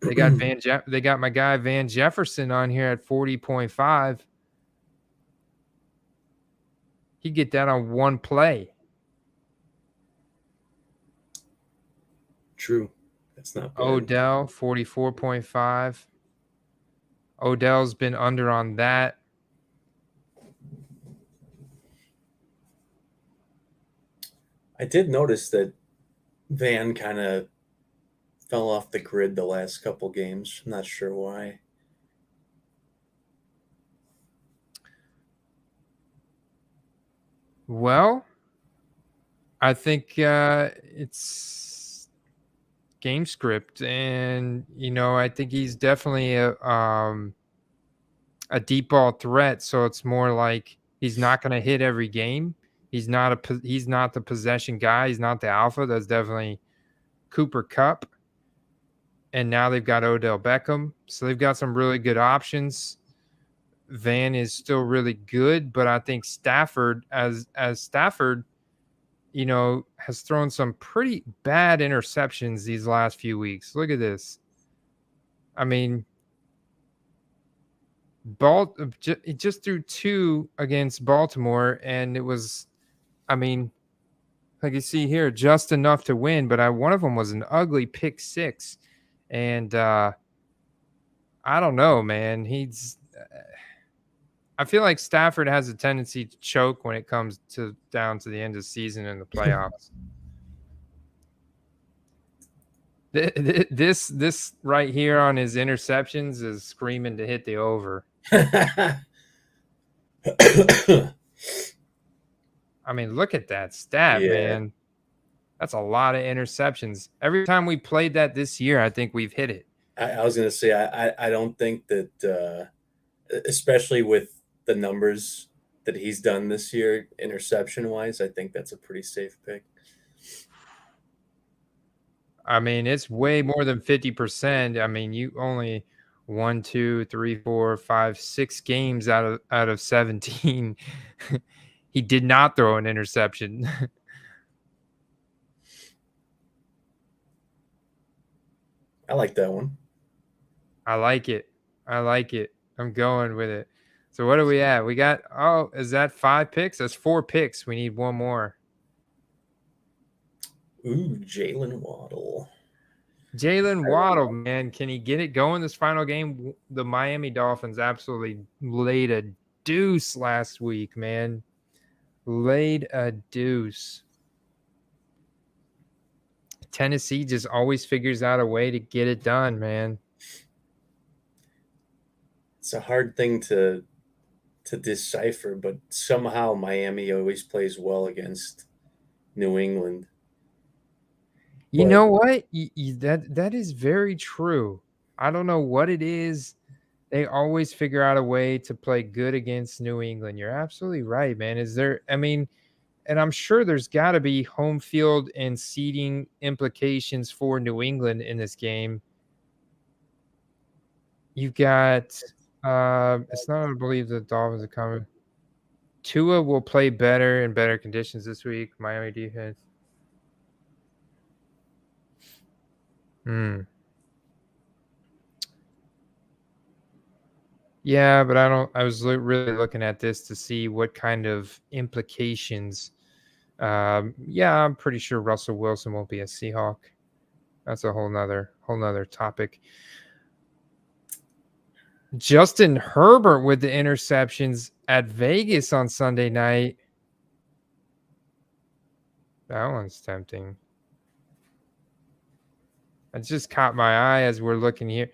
They got my guy Van Jefferson on here at 40.5. He'd get that on one play. True. That's not bad. Odell, 44.5. Odell's been under on that. I did notice that Van kind of fell off the grid the last couple games. I'm not sure why. Well, I think it's game script, and I think he's definitely a deep ball threat. So it's more like he's not going to hit every game. He's not the possession guy. He's not the alpha. That's definitely Cooper Kupp. And now they've got Odell Beckham. So they've got some really good options. Van is still really good, but I think Stafford, as Stafford, has thrown some pretty bad interceptions these last few weeks. Look at this. I mean, it just threw 2 against Baltimore, and it was, like you see here, just enough to win, but one of them was an ugly pick 6. And I don't know, man. I feel like Stafford has a tendency to choke when it comes down to the end of the season and the playoffs. This right here on his interceptions is screaming to hit the over. Look at that stat, man. That's a lot of interceptions. Every time we played that this year, I think we've hit it. I was going to say, I don't think that, especially with the numbers that he's done this year, interception-wise, I think that's a pretty safe pick. It's way more than 50%. You only 1, 2, 3, 4, 5, 6 games out of 17. He did not throw an interception. I like that one. I like it. I'm going with it. So what are we at? We got, is that 5 picks? That's 4 picks. We need one more. Ooh, Jalen Waddle, man. Can he get it going this final game? The Miami Dolphins absolutely laid a deuce last week, man. Laid a deuce. Tennessee just always figures out a way to get it done, man. It's a hard thing to decipher, but somehow Miami always plays well against New England. You know what? That is very true. I don't know what it is. They always figure out a way to play good against New England. You're absolutely right, man. And I'm sure there's got to be home field and seeding implications for New England in this game. You've got, it's not to believe the Dolphins are coming. Tua will play better in better conditions this week. Miami defense. Yeah, but I was really looking at this to see what kind of implications. I'm pretty sure Russell Wilson won't be a Seahawk. That's a whole nother topic. Justin Herbert with the interceptions at Vegas on Sunday night. That one's tempting. It just caught my eye as we're looking here.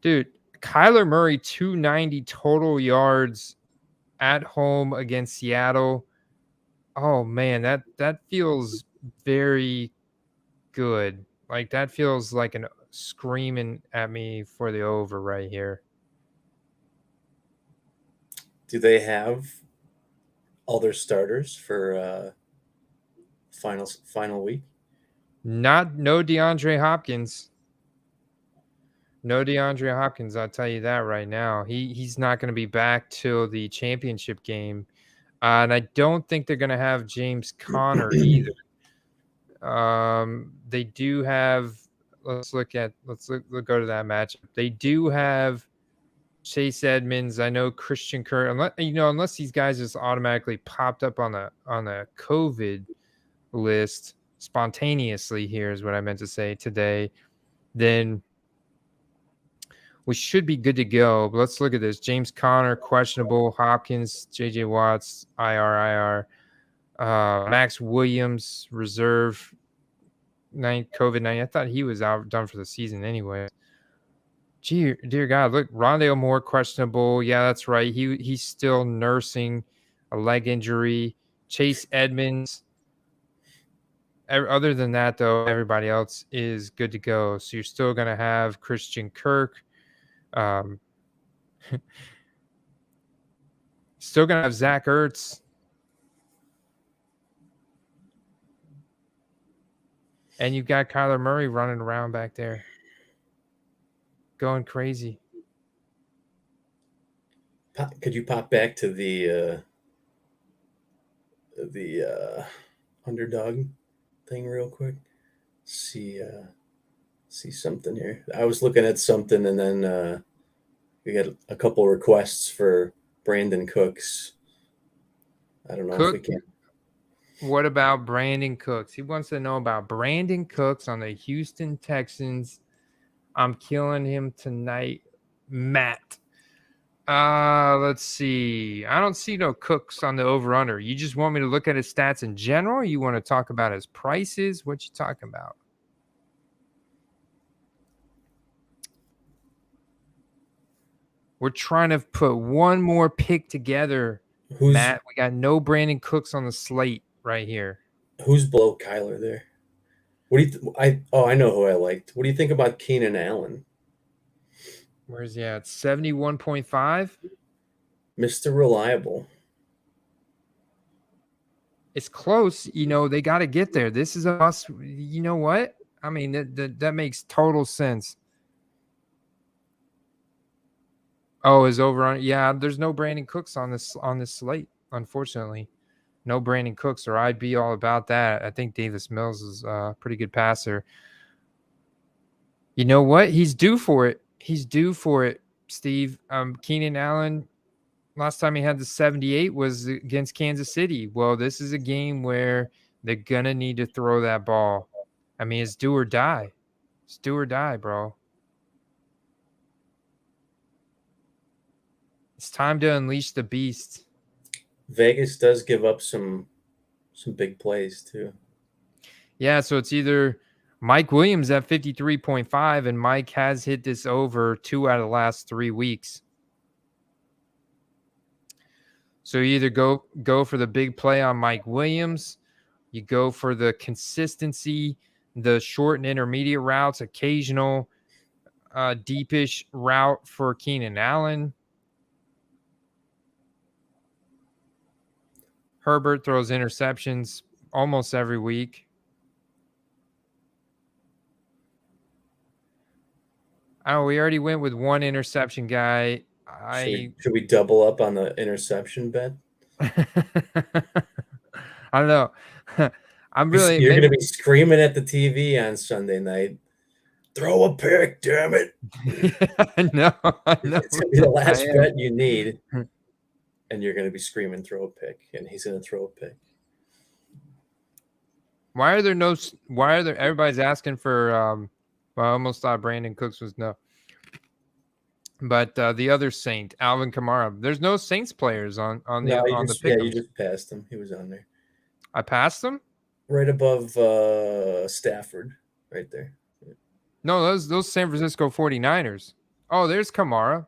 Dude, Kyler Murray, 290 total yards at home against Seattle. Oh, man, that feels very good. Like, that feels like an screaming at me for the over right here. Do they have all their starters for final week? No DeAndre Hopkins. No DeAndre Hopkins, I'll tell you that right now. He's not going to be back till the championship game. And I don't think they're going to have James Conner either. They do have. Let's go to that matchup. They do have Chase Edmonds. I know Christian Kirk. Unless these guys just automatically popped up on the COVID list spontaneously. Here is what I meant to say today. Then we should be good to go. But let's look at this. James Conner, questionable. Hopkins, J.J. Watts, IR. Max Williams, reserve. COVID-19. I thought he was out done for the season anyway. Dear God, look, Rondale Moore, questionable. Yeah, that's right. He's still nursing a leg injury. Chase Edmonds. Other than that, though, everybody else is good to go. So you're still going to have Christian Kirk. Still going to have Zach Ertz. And you've got Kyler Murray running around back there. Going crazy. Could you pop back to the underdog thing real quick? See something here. I was looking at something, and then we got a couple requests for Brandon Cooks. I don't know if we can. What about Brandon Cooks? He wants to know about Brandon Cooks on the Houston Texans. I'm killing him tonight, Matt. Let's see. I don't see no Cooks on the over-under. You just want me to look at his stats in general? Or you want to talk about his prices? What you talking about? We're trying to put one more pick together, Matt. We got no Brandon Cooks on the slate right here. Who's below Kyler there? What do you? I know who I liked. What do you think about Keenan Allen? Where's he at? 71.5. Mr. Reliable. It's close. They got to get there. This is a must. You know what? I mean, that makes total sense. Oh, is over on? Yeah, there's no Brandon Cooks on this slate, unfortunately. No Brandon Cooks, or I'd be all about that. I think Davis Mills is a pretty good passer. You know what? He's due for it. Steve. Keenan Allen, last time he had the 78 was against Kansas City. Well, this is a game where they're going to need to throw that ball. I mean, it's do or die. It's do or die, bro. It's time to unleash the beast. Vegas does give up some big plays too. Yeah, so it's either Mike Williams at 53.5, and Mike has hit this over 2 out of the last 3 weeks. So you either go for the big play on Mike Williams, you go for the consistency, the short and intermediate routes, occasional deepish route for Keenan Allen. Herbert throws interceptions almost every week. Oh, we already went with one interception guy. Should we double up on the interception bet? I don't know. You're going to be screaming at the TV on Sunday night. Throw a pick, damn it. No. It's going to be the last bet you need. And you're going to be screaming, throw a pick. And he's going to throw a pick. Why are there everybody's asking for I almost thought Brandon Cooks was no. But the other Saint, Alvin Kamara. There's no Saints players on the pick. Yeah, you just passed him. He was on there. I passed him? Right above Stafford, right there. No, those San Francisco 49ers. Oh, there's Kamara.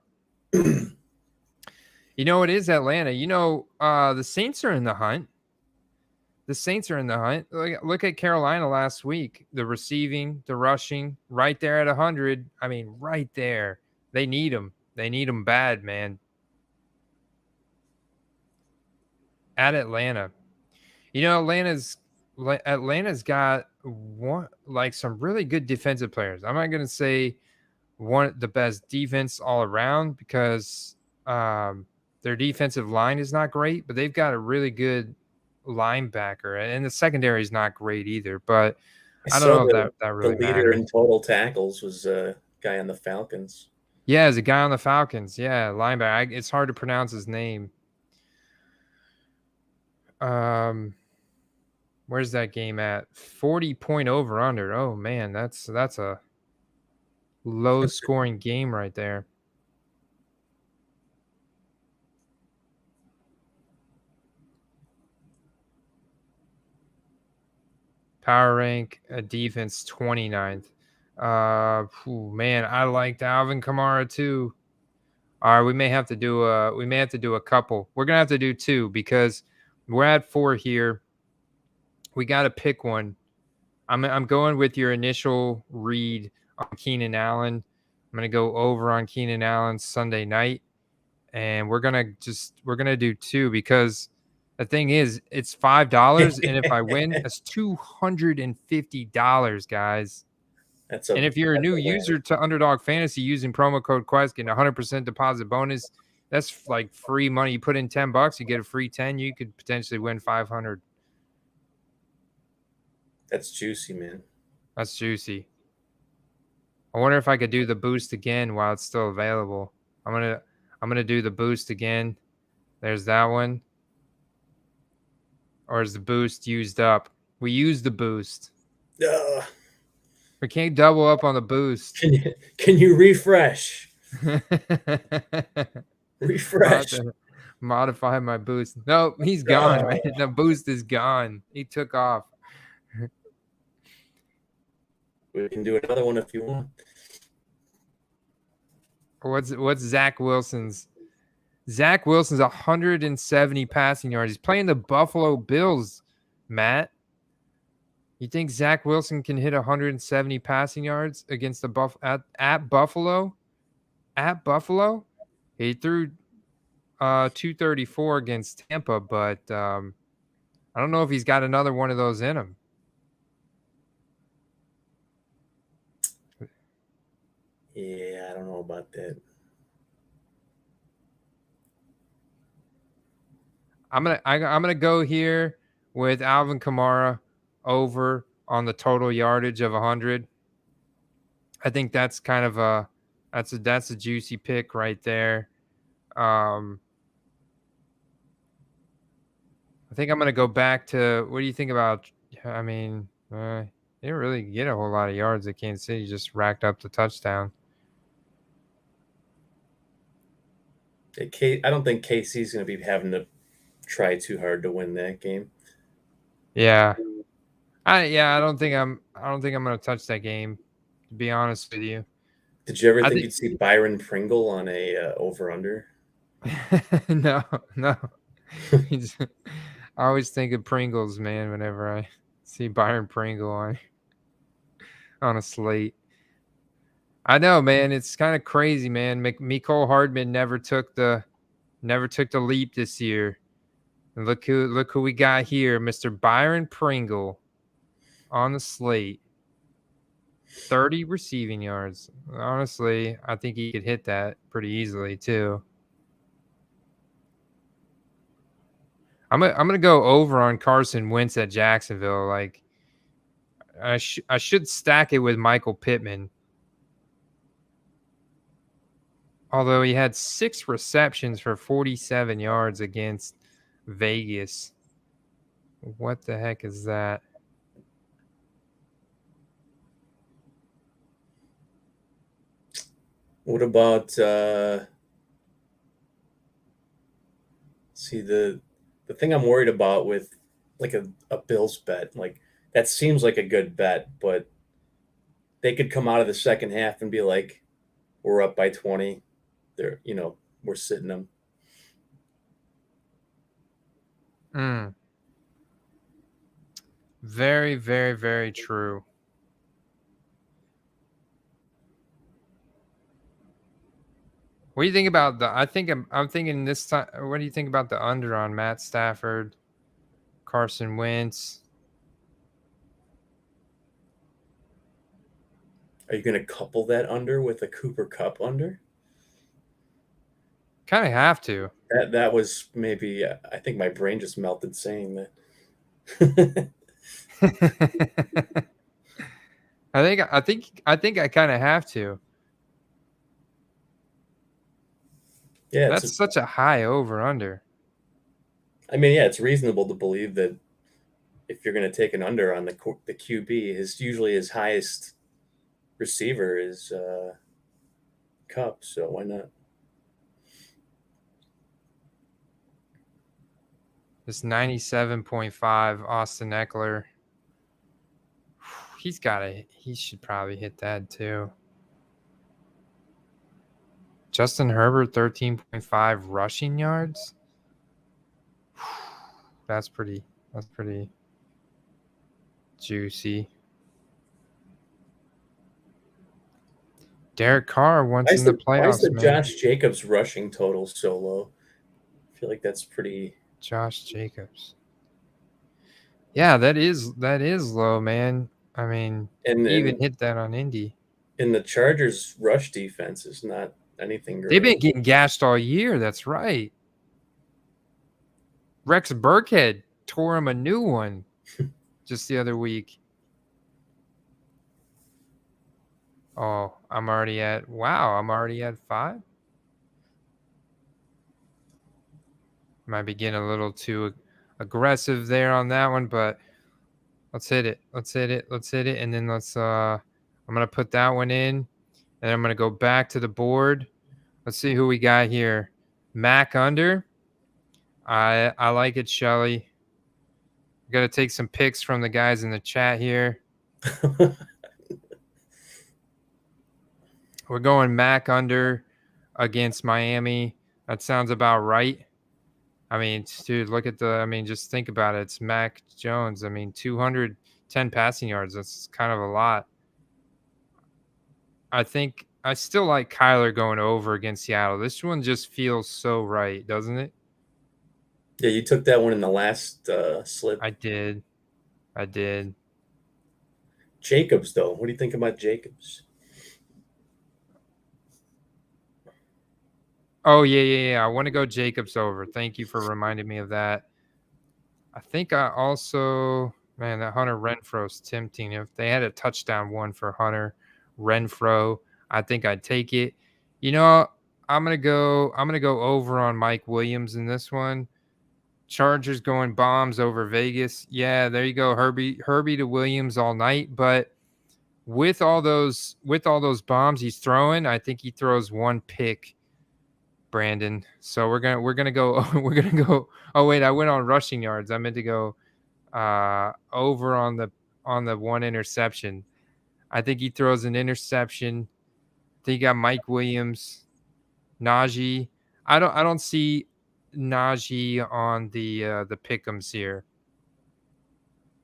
It is Atlanta. The Saints are in the hunt. Look at Carolina last week. The receiving, the rushing, right there at 100. I mean, right there. They need them. They need them bad, man. at Atlanta. You know, Atlanta's got some really good defensive players. I'm not going to say the best defense all around because their defensive line is not great, but they've got a really good linebacker, and the secondary is not great either. But I I don't saw know if that the really leader in matters. total tackles was a guy on the Falcons. Yeah, as a guy on the Falcons, yeah, linebacker. It's hard to pronounce his name. Where's that game at? 40-point over under. Oh man, that's a low scoring game right there. Power rank defense 29th. Man, I liked Alvin Kamara too. All right, we may have to do a couple. We're gonna have to do two because we're at 4 here. We got to pick one. I'm going with your initial read on Keenan Allen. I'm gonna go over on Keenan Allen Sunday night, and we're gonna do two because the thing is it's $5, and if I win, that's $250, guys. And if you're a new user to Underdog Fantasy using promo code Quest, getting 100% deposit bonus, that's like free money. You put in $10, you get a free 10. You could potentially win 500. That's juicy, man. That's juicy. I wonder if I could do the boost again while it's still available. I'm gonna do the boost again. There's that one. Or is the boost used up? We used the boost. We can't double up on the boost. Can you refresh? Refresh. Modify my boost. No, he's gone, man. The boost is gone. He took off. We can do another one if you want. What's Zach Wilson's? Zach Wilson's 170 passing yards. He's playing the Buffalo Bills, Matt. You think Zach Wilson can hit 170 passing yards against the at Buffalo? At Buffalo? He threw 234 against Tampa, but I don't know if he's got another one of those in him. Yeah, I don't know about that. I'm gonna go here with Alvin Kamara over on the total yardage of 100. I think that's kind of that's a juicy pick right there. I think I'm gonna go back to what do you think about? I mean, they didn't really get a whole lot of yards at Kansas City. Just racked up the touchdown. I don't think KC's going to be having to try too hard to win that game. Yeah, I don't think I'm going to touch that game. To be honest with you. Did you ever think you'd see Byron Pringle on a over under? No. I always think of Pringles, man. Whenever I see Byron Pringle on a slate. I know, man. It's kind of crazy, man. Mecole Hardman never took the leap this year. And look who we got here, Mr. Byron Pringle on the slate. 30 receiving yards. Honestly, I think he could hit that pretty easily too. I'm gonna go over on Carson Wentz at Jacksonville. Like, I should stack it with Michael Pittman. Although he had 6 receptions for 47 yards against Vegas. What the heck is that? What about see the thing I'm worried about with like a Bills bet, like that seems like a good bet, but they could come out of the second half and be like, we're up by 20. We're sitting them. Very, very, very true. What do you think about the? I'm thinking this time. What do you think about the under on Matt Stafford, Carson Wentz? Are you going to couple that under with a Cooper Cup under? Kind of have to. That was maybe. I think my brain just melted saying that. I think I kind of have to. Yeah, That's such a high over under. I mean, yeah, it's reasonable to believe that if you're going to take an under on the QB, his highest receiver is Cup, so why not? This 97.5 Austin Eckler. He should probably hit that too. Justin Herbert, 13.5 rushing yards. That's pretty juicy. Derek Carr once in the playoffs. Why is the man. Josh Jacobs rushing total so low? I feel like that's pretty. Josh Jacobs. Yeah, that is low, man. I mean, he even hit that on Indy. And the Chargers' rush defense is not anything great. They've been getting gashed all year. That's right. Rex Burkhead tore him a new one just the other week. Oh, I'm already at 5. Might be getting a little too aggressive there on that one, but let's hit it. And then I'm going to put that one in, and I'm going to go back to the board. Let's see who we got here. Mac under. I like it, Shelly. Got to take some picks from the guys in the chat here. We're going Mac under against Miami. That sounds about right. I mean, dude, just think about it. It's Mac Jones. I mean, 210 passing yards. That's kind of a lot. I think I still like Kyler going over against Seattle. This one just feels so right, doesn't it? Yeah, you took that one in the last slip. I did. Jacobs, though. What do you think about Jacobs? Oh, yeah. I want to go Jacobs over. Thank you for reminding me of that. I think I also, man, that Hunter Renfro's tempting. If they had a touchdown one for Hunter Renfro, I think I'd take it. You know, I'm gonna go over on Mike Williams in this one. Chargers going bombs over Vegas. Yeah, there you go. Herbie to Williams all night. But with all those bombs he's throwing, I think he throws one pick, Brandon. So we're gonna go. Oh wait, I went on rushing yards. I meant to go over on the one interception. I think he throws an interception. I think you got Mike Williams, Najee. I don't see Najee on the pick'ems here,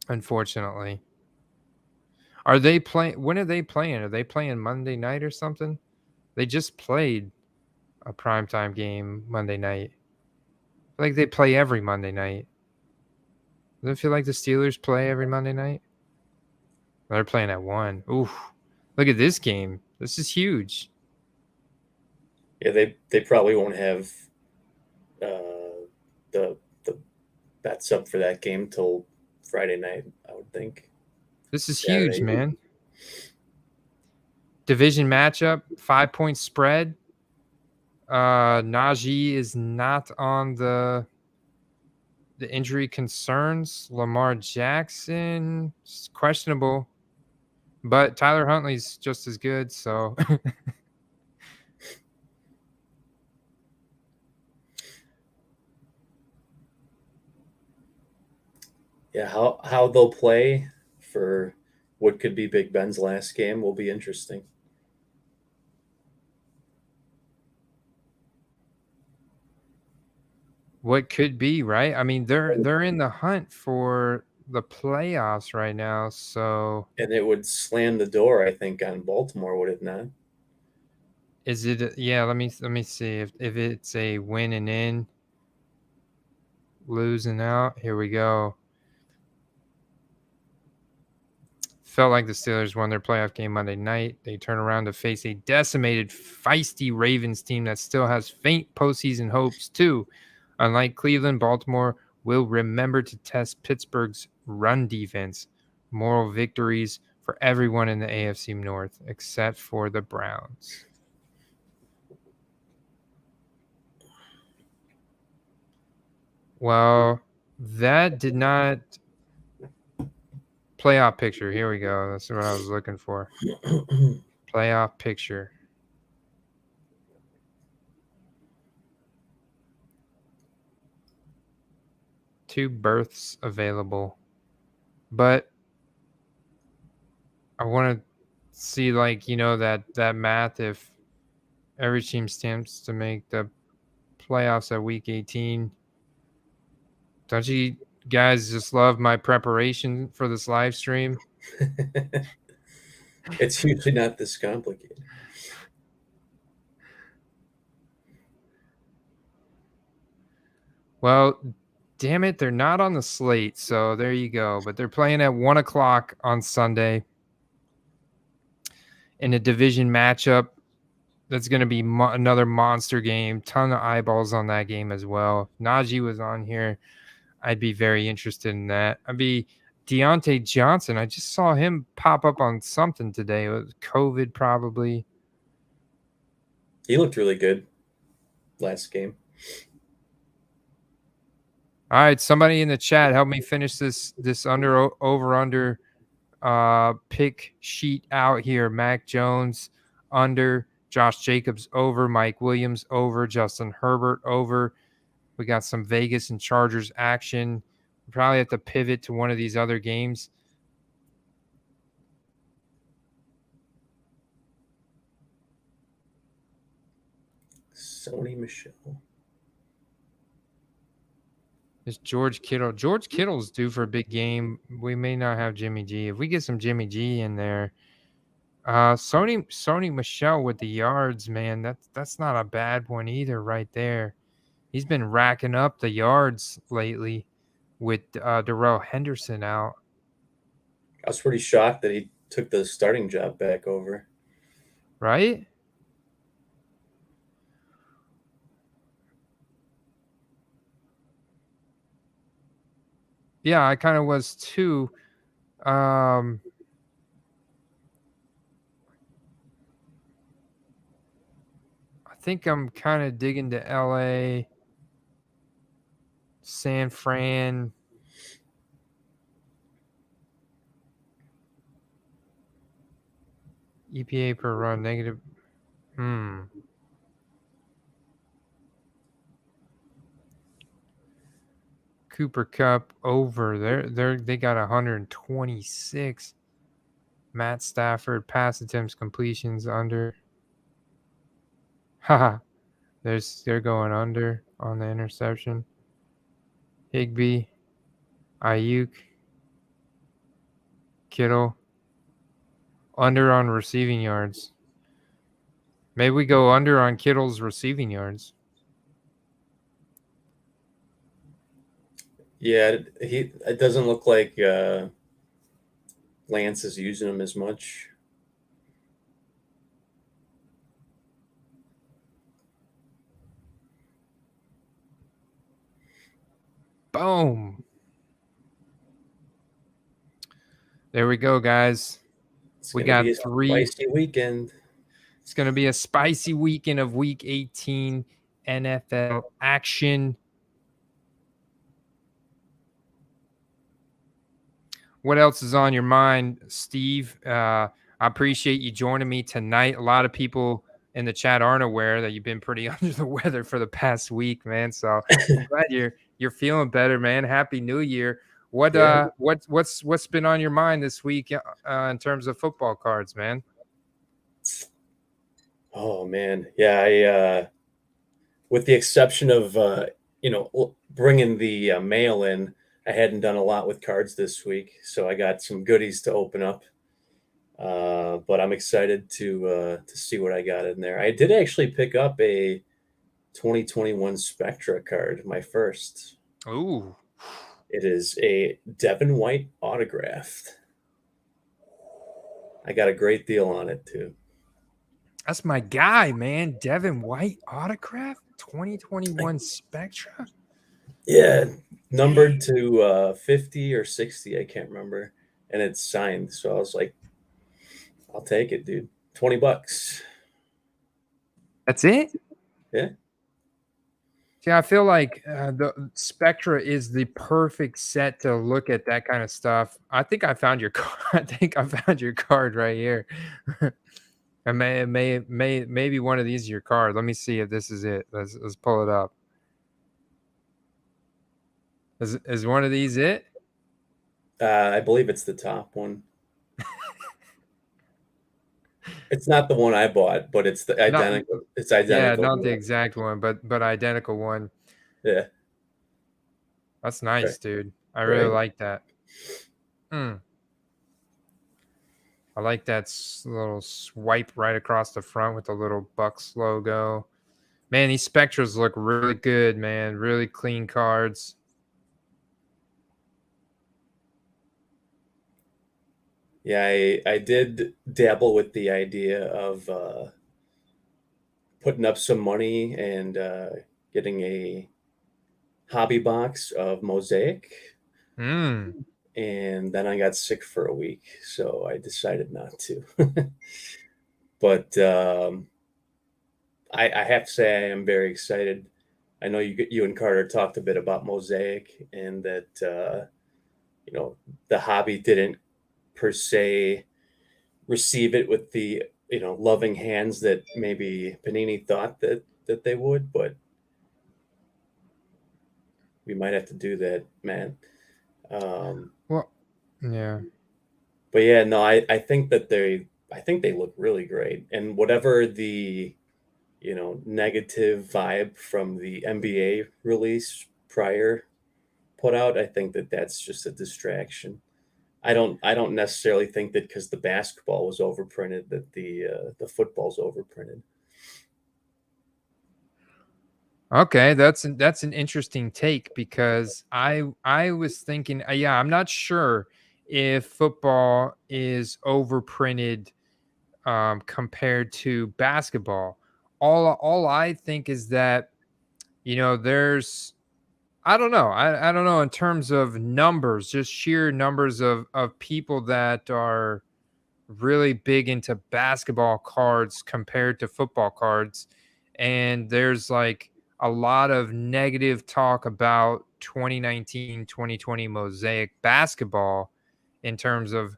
unfortunately. Are they playing? When are they playing? Are they playing Monday night or something? They just played a primetime game Monday night. I feel like they play every Monday night. Does it feel like the Steelers play every Monday night? They're playing at 1. Oof. Look at this game. This is huge. Yeah, they probably won't have the bets up for that game till Friday night, I would think. This is huge, man. Division matchup, 5-point spread. Najee is not on the injury concerns. Lamar Jackson is questionable, but Tyler Huntley's just as good. So yeah, how they'll play for what could be Big Ben's last game will be interesting. What could be, right? I mean, they're in the hunt for the playoffs right now, so and it would slam the door, I think, on Baltimore, would it not? Is it? Yeah, let me see if it's a win and in, losing out. Here we go. Felt like the Steelers won their playoff game Monday night. They turn around to face a decimated, feisty Ravens team that still has faint postseason hopes, too. Unlike Cleveland, Baltimore will remember to test Pittsburgh's run defense. Moral victories for everyone in the AFC North, except for the Browns. Well, that did not... Playoff picture. Here we go. That's what I was looking for. Playoff picture. Two berths available. But I want to see, like, that math if every team stands to make the playoffs at week 18. Don't you guys just love my preparation for this live stream? It's usually not this complicated. Well, damn it, they're not on the slate, so there you go. But they're playing at 1 o'clock on Sunday in a division matchup. That's going to be another monster game. Ton of eyeballs on that game as well. If Najee was on here, I'd be very interested in that. I'd be Deontay Johnson. I just saw him pop up on something today. It was COVID probably. He looked really good last game. All right, somebody in the chat, help me finish this over-under pick sheet out here. Mac Jones under, Josh Jacobs over, Mike Williams over, Justin Herbert over. We got some Vegas and Chargers action. We probably have to pivot to one of these other games. Sony Michel. It's George Kittle. George Kittle's due for a big game. We may not have Jimmy G. If we get some Jimmy G in there, Sony Michel with the yards, man. That's not a bad one either, right there. He's been racking up the yards lately with Darrell Henderson out. I was pretty shocked that he took the starting job back over. Right? Yeah, I kind of was too. I think I'm kind of digging to LA, San Fran. EPA per run negative. Cooper Kupp over. They got 126. Matt Stafford pass attempts completions under. Haha. They're going under on the interception. Higbee, Ayuk, Kittle, under on receiving yards. Maybe we go under on Kittle's receiving yards. Yeah, it doesn't look like Lance is using him as much. Boom. There we go, guys. We got 3. Spicy weekend. It's going to be a spicy weekend of Week 18 NFL action. What else is on your mind, Steve? I appreciate you joining me tonight. A lot of people in the chat aren't aware that you've been pretty under the weather for the past week, man. So I'm glad you're feeling better, man. Happy New Year. What's been on your mind this week in terms of football cards, man? Oh man, yeah. With the exception of bringing the mail in, I hadn't done a lot with cards this week, so I got some goodies to open up. But I'm excited to see what I got in there. I did actually pick up a 2021 Spectra card, my first. Ooh. It is a Devin White autographed. I got a great deal on it too. That's my guy, man. Devin White autograph, I, 2021 Spectra. yeah, numbered to 50 or 60, I can't remember, and it's signed. So I was like, I'll take it, dude. $20. That's it. Yeah. Yeah, I feel like the Spectra is the perfect set to look at that kind of stuff. I think I found your card. I think I found your card right here. And maybe one of these is your card. Let me see if this is it. Let's pull it up. Is one of these it? I believe it's the top one. It's not the one I bought, but it's the Not identical. It's Yeah, identical. not the exact one, but identical one. Yeah. That's Okay. nice, dude. I really Right. like that. Mm. I like that little swipe right across the front with the little Bucks logo. Man, these Spectras look really good, man. Really clean cards. Yeah, I did dabble with the idea of putting up some money and getting a hobby box of Mosaic, Mm. and then I got sick for a week, so I decided not to. But I have to say I am very excited. I know you and Carter talked a bit about Mosaic, and that the hobby didn't per se receive it with the loving hands that maybe Panini thought that they would, but we might have to do that, man. Um, Well, yeah. but yeah, no, I think that I think they look really great, and whatever the negative vibe from the NBA release prior put out, I think that that's just a distraction. I don't necessarily think that because the basketball was overprinted that the football's overprinted. Okay, that's an interesting take because I was thinking, yeah, I'm not sure if football is overprinted compared to basketball. All I think is that there's I don't know. I don't know in terms of numbers, just sheer numbers of people that are really big into basketball cards compared to football cards. And there's like a lot of negative talk about 2019, 2020 Mosaic basketball in terms of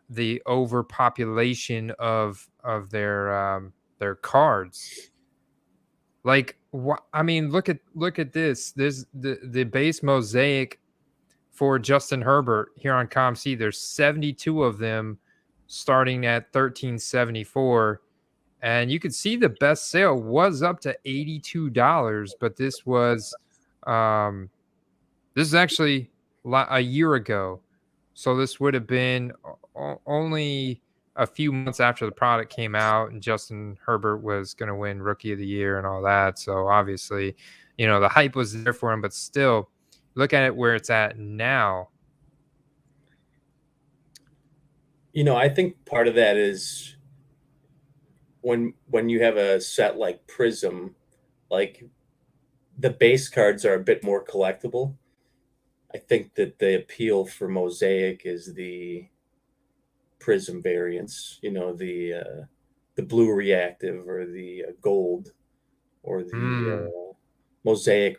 the overpopulation of their cards. Like what I mean, look at this. There's the base Mosaic for Justin Herbert here on ComC. There's 72 of them starting at 1374, and you could see the best sale was up to $82, but um this is actually a year ago. So this would have been only a few months after the product came out and Justin Herbert was going to win rookie of the year and all that. So obviously, the hype was there for him, but still look at it where it's at now. I think part of that is when you have a set like Prism, like the base cards are a bit more collectible. I think that the appeal for Mosaic is the Prism variants, the blue reactive or the gold or the Mm. mosaic.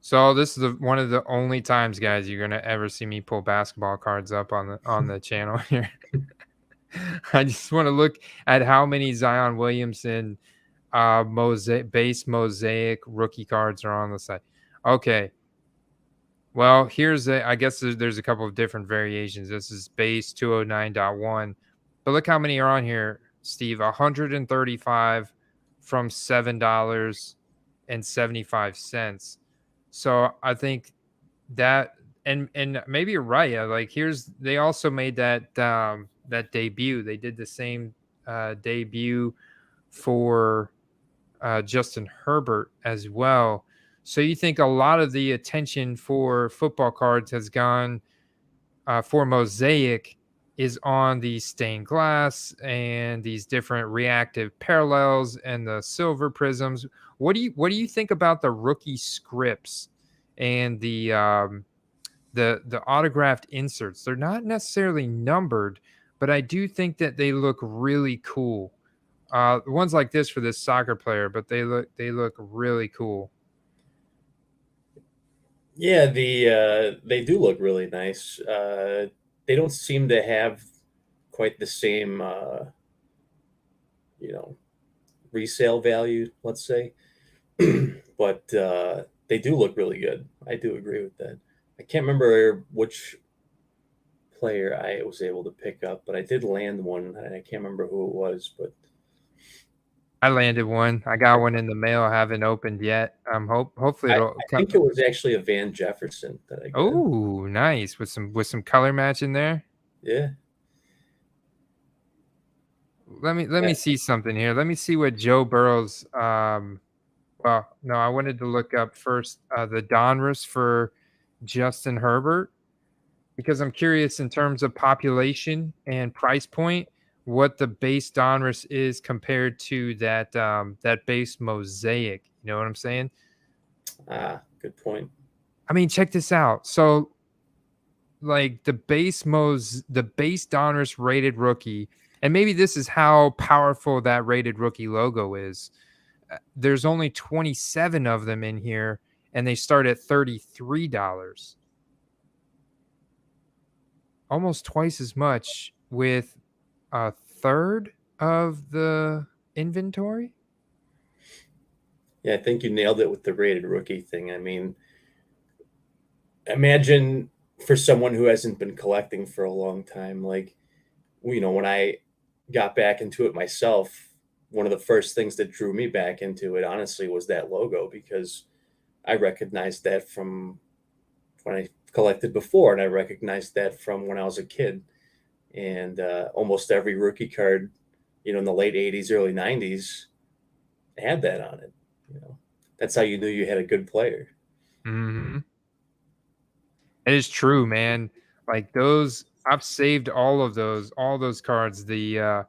So this is one of the only times, guys, you're gonna ever see me pull basketball cards up on the channel here. I just want to look at how many Zion Williamson mosaic rookie cards are on the site. Okay. Well, I guess there's a couple of different variations. This is base 209.1. But look how many are on here, Steve. 135 from $7.75. So I think that and maybe you're right. Like they also made that that debut. They did the same debut for Justin Herbert as well. So you think a lot of the attention for football cards has gone for Mosaic is on the stained glass and these different reactive parallels and the silver prisms. What do you think about the rookie scripts and the autographed inserts? They're not necessarily numbered, but I do think that they look really cool. Ones like this for this soccer player, but they look really cool. Yeah, they do look really nice. They don't seem to have quite the same you know, resale value, let's say. But they do look really good. I do agree with that. I can't remember which player I was able to pick up, but I did land one, and I can't remember who it was. But I landed one. I got one in the mail. I haven't opened yet. Hopefully it'll I come. think it was actually a Van Jefferson that I got. Oh, nice with some color match in there. Yeah. Let me see something here. Let me see what Joe Burrow's. Well, no, I wanted to look up first the Donruss for Justin Herbert because I'm curious in terms of population and price point what the base Donruss is compared to that base Mosaic. You know what I'm saying? Good point. I mean, check this out. So, like the base Donruss rated rookie, and maybe this is how powerful that rated rookie logo is. There's only 27 of them in here, and they start at $33. Almost twice as much with a third of the inventory. Yeah, I think you nailed it with the rated rookie thing. I mean, imagine for someone who hasn't been collecting for a long time, like, when I got back into it myself, one of the first things that drew me back into it, honestly, was that logo because I recognized that from when I collected before, and I recognized that from when I was a kid. And almost every rookie card, in the late 80s, early 90s, had that on it. That's how you knew you had a good player. Mm-hmm. It is true, man. Like those, I've saved all those cards. The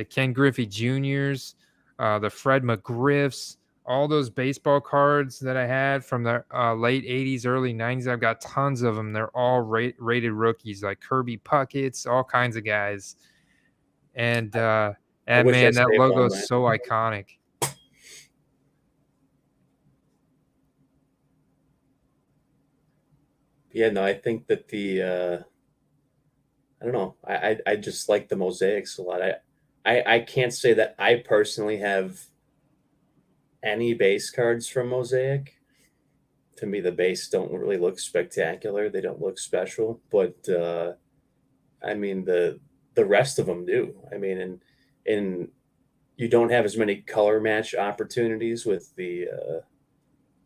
Ken Griffey Juniors, the Fred McGriffs, all those baseball cards that I had from the late 80s, early 90s. I've got tons of them. They're all rated rookies, like Kirby Puckett's, all kinds of guys. And I wish I man, that saved logo all is that. so iconic. Yeah, no, I think that I don't know. I just like the mosaics a lot. I can't say that I personally have any base cards from Mosaic. To me, the base don't really look spectacular. They don't look special, but I mean the rest of them do. I mean, and you don't have as many color match opportunities with the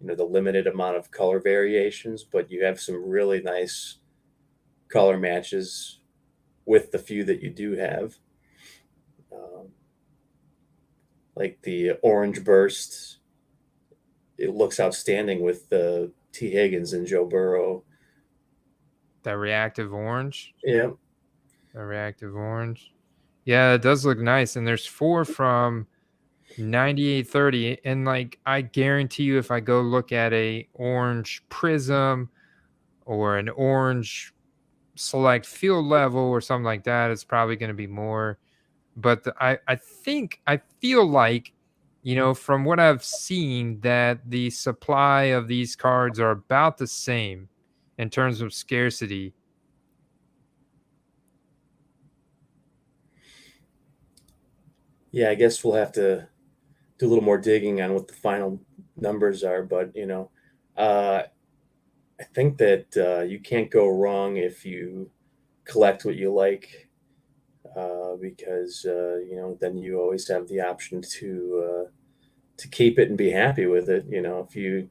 limited amount of color variations, but you have some really nice color matches with the few that you do have. Um, like the orange burst, it looks outstanding with the T. Higgins and Joe Burrow. That reactive orange. Yeah, The reactive orange. Yeah, it does look nice. And there's 4 from 9830. And like I guarantee you, if I go look at a orange prism or an orange select field level or something like that, it's probably going to be more. But I feel like, from what I've seen, that the supply of these cards are about the same in terms of scarcity. yeah. I guess we'll have to do a little more digging on what the final numbers are, but uh, I think that you can't go wrong if you collect what you like, because then you always have the option to keep it and be happy with it. If you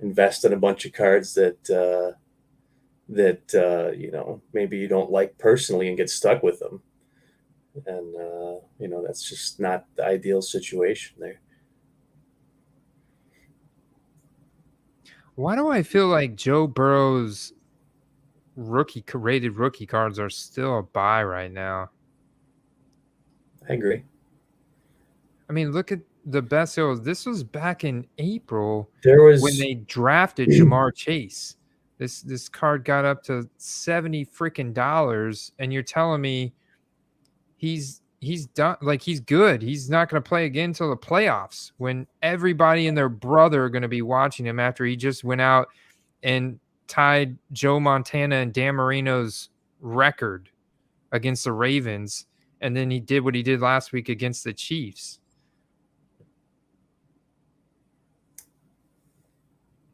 invest in a bunch of cards that that maybe you don't like personally and get stuck with them. And that's just not the ideal situation there. Why do I feel like Joe Burrow's rated rookie cards are still a buy right now? I agree. I mean, look at the best sales. This was back in April There when was they drafted Jamar Chase. This card got up to $70 freaking dollars, and you're telling me he's done, like he's good. He's not going to play again until the playoffs when everybody and their brother are going to be watching him after he just went out and tied Joe Montana and Dan Marino's record against the Ravens, and then he did what he did last week against the Chiefs.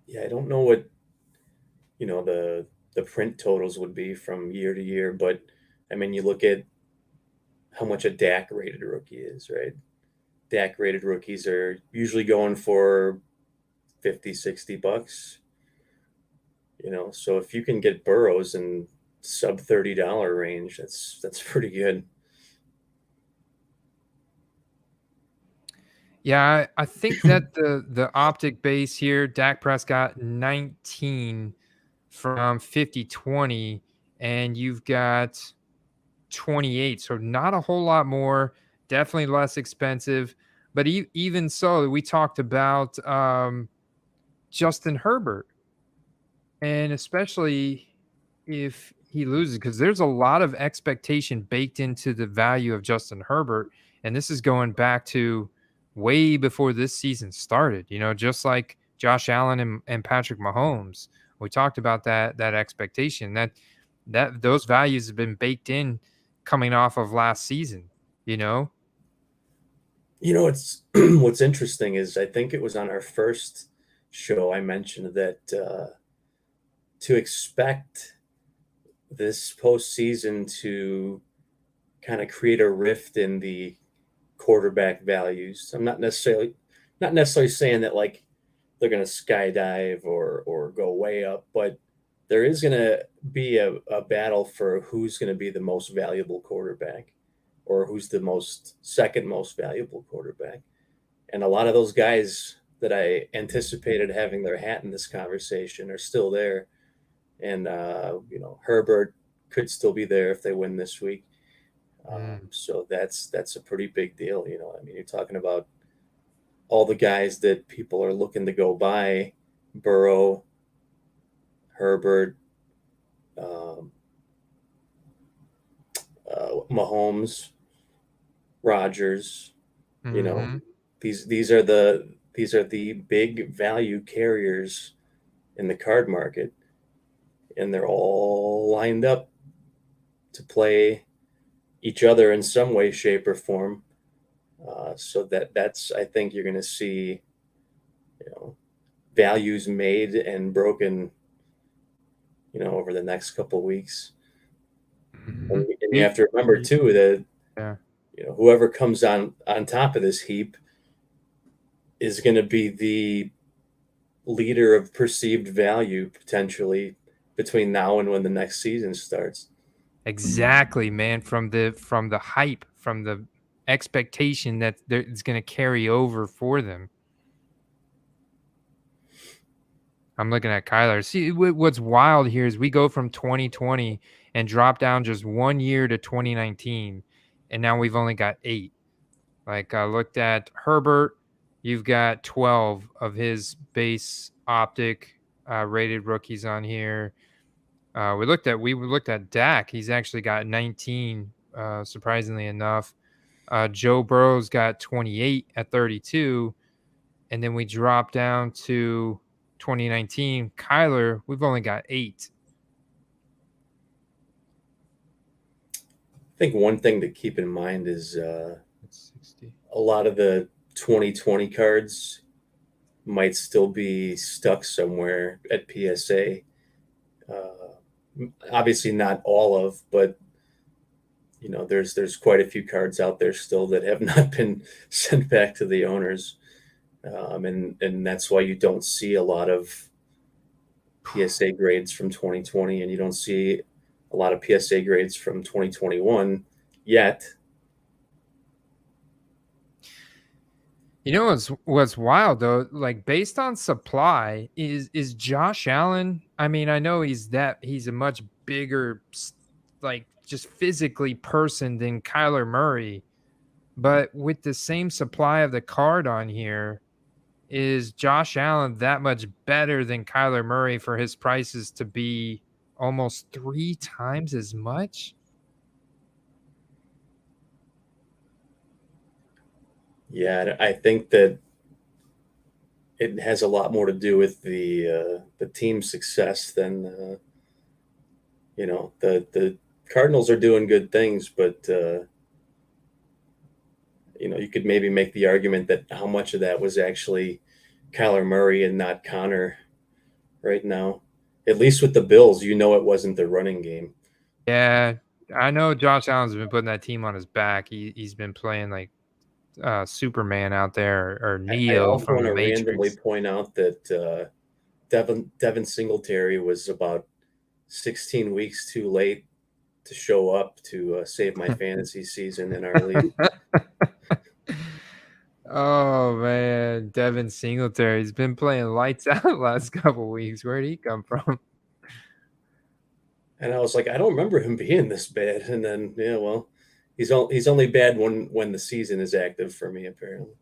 Yeah, I don't know what the print totals would be from year to year, but I mean, you look at how much a DAC rated rookie is, right? DAC rated rookies are usually going for 50, $60. So if you can get Burrows in sub $30 range, that's pretty good. Yeah, I think that the optic base here, Dak Prescott 19 from 50-20, and you've got 28. So not a whole lot more, definitely less expensive. But even so, we talked about Justin Herbert, and especially if he loses, because there's a lot of expectation baked into the value of Justin Herbert. And this is going back to way before this season started, just like Josh Allen and Patrick Mahomes. We talked about that expectation that those values have been baked in coming off of last season, It's what's interesting is I think it was on our first show I mentioned that to expect this postseason to kind of create a rift in the quarterback values. I'm not necessarily saying that like they're going to skydive or go way up, but there is going to be a battle for who's going to be the most valuable quarterback or who's the second most valuable quarterback. And a lot of those guys that I anticipated having their hat in this conversation are still there. And, Herbert could still be there if they win this week. So that's a pretty big deal. I mean, you're talking about all the guys that people are looking to go buy: Burrow, Herbert, Mahomes, Rodgers. Mm-hmm. These are the big value carriers in the card market, and they're all lined up to play each other in some way, shape, or form. So that's I think you're going to see, values made and broken, over the next couple of weeks. Mm-hmm. And you have to remember too that whoever comes on top of this heap is going to be the leader of perceived value potentially between now and when the next season starts. Exactly, man. From the hype, from the expectation that it's going to carry over for them. I'm looking at Kyler. See, what's wild here is we go from 2020 and drop down just 1 year to 2019, and now we've only got 8. Like I looked at Herbert, you've got 12 of his base optic rated rookies on here. We looked at Dak. He's actually got 19, surprisingly enough. Joe Burrow's got 28 at 32, and then we drop down to 2019. Kyler, we've only got 8. I think one thing to keep in mind is 60. A lot of the 2020 cards might still be stuck somewhere at PSA. Obviously not all of, but there's quite a few cards out there still that have not been sent back to the owners. And that's why you don't see a lot of PSA grades from 2020, and you don't see a lot of PSA grades from 2021 yet. You know what's wild though? Like based on supply, is Josh Allen? I mean, I know he's a much bigger, like just physically person than Kyler Murray, but with the same supply of the card on here, is Josh Allen that much better than Kyler Murray for his prices to be almost 3 times as much? Yeah, I think that it has a lot more to do with the team's success than the Cardinals are doing good things, but you could maybe make the argument that how much of that was actually Kyler Murray and not Connor right now. At least with the Bills, it wasn't the running game. Yeah, I know Josh Allen's been putting that team on his back. He's been playing like Superman out there or I Neo also from want the to randomly Matrix. point out that Devin Singletary was about 16 weeks too late to show up to save my fantasy season in our league. Oh man, Devin Singletary's been playing lights out the last couple weeks. Where'd he come from? And I was like, I don't remember him being this bad. And then, yeah, well, he's only bad when the season is active for me, apparently.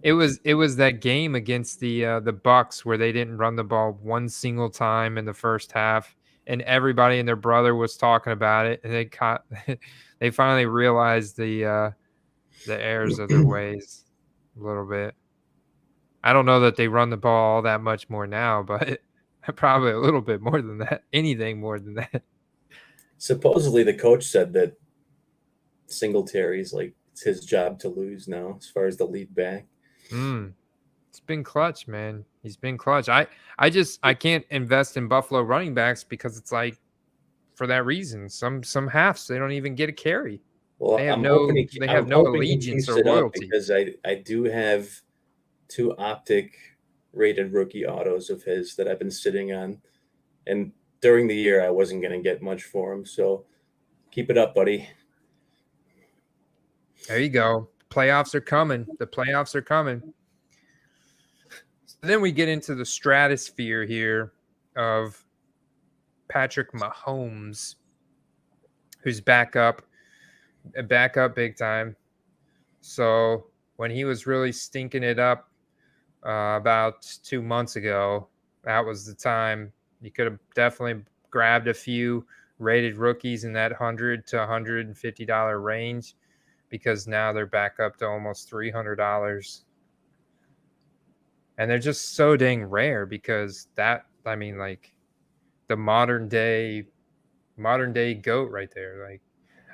It was that game against the Bucks where they didn't run the ball one single time in the first half, and everybody and their brother was talking about it, and they finally realized the errors of their ways a little bit. I don't know that they run the ball all that much more now, but probably a little bit more than that. Anything more than that. Supposedly, the coach said that Singletary's like it's his job to lose now, as far as the lead back. It's been clutch, man. He's been clutch. I can't invest in Buffalo running backs because it's like for that reason. Some halves they don't even get a carry. Well, They have I'm no hoping he allegiance keeps or it up loyalty. because I do have 2 optic rated rookie autos of his that I've been sitting on, and during the year I wasn't going to get much for him. So keep it up, buddy. There you go. Playoffs are coming. The playoffs are coming. So then we get into the stratosphere here of Patrick Mahomes, who's back up big time. So when he was really stinking it up about 2 months ago, that was the time you could have definitely grabbed a few rated rookies in that $100 to $150 range because now they're back up to almost $300. And they're just so dang rare because like the modern day goat right there. Like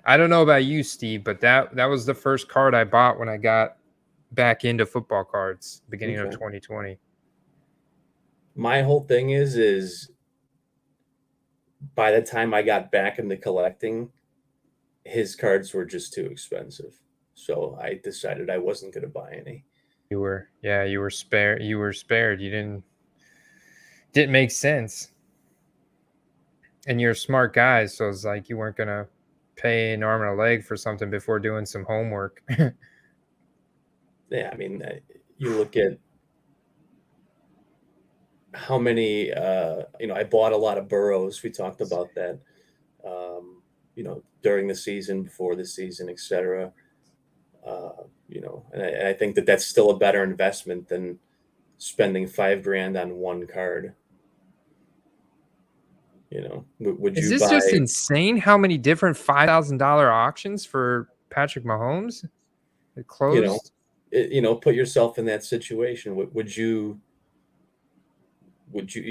I don't know about you, Steve, but that was the first card I bought when I got back into football cards beginning of Okay. 2020. My whole thing is by the time I got back into collecting, his cards were just too expensive. So I decided I wasn't going to buy any. You were spared. You were spared. You didn't make sense. And you're a smart guy, so it's like you weren't gonna pay an arm and a leg for something before doing some homework. Yeah, I mean, you look at how many, I bought a lot of Burrows. We talked about that, during the season, before the season, etc. And I think that that's still a better investment than spending $5,000 on one card. Would Is you this just buy, insane? How many different $5,000 auctions for Patrick Mahomes? It you know, closed. put yourself in that situation? You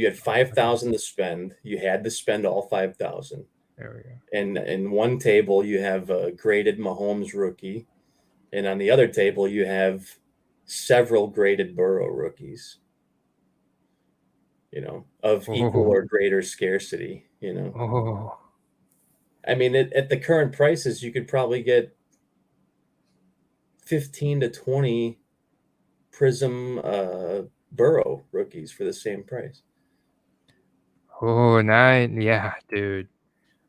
had 5,000 to spend. You had to spend all 5,000. There we go. And in one table you have a graded Mahomes rookie, and on the other table you have several graded Burrow rookies. Of equal Oh, or greater scarcity. oh. I mean, at the current prices, you could probably get 15 to 20 Prism Burrow rookies for the same price. Oh, 9. Yeah, dude.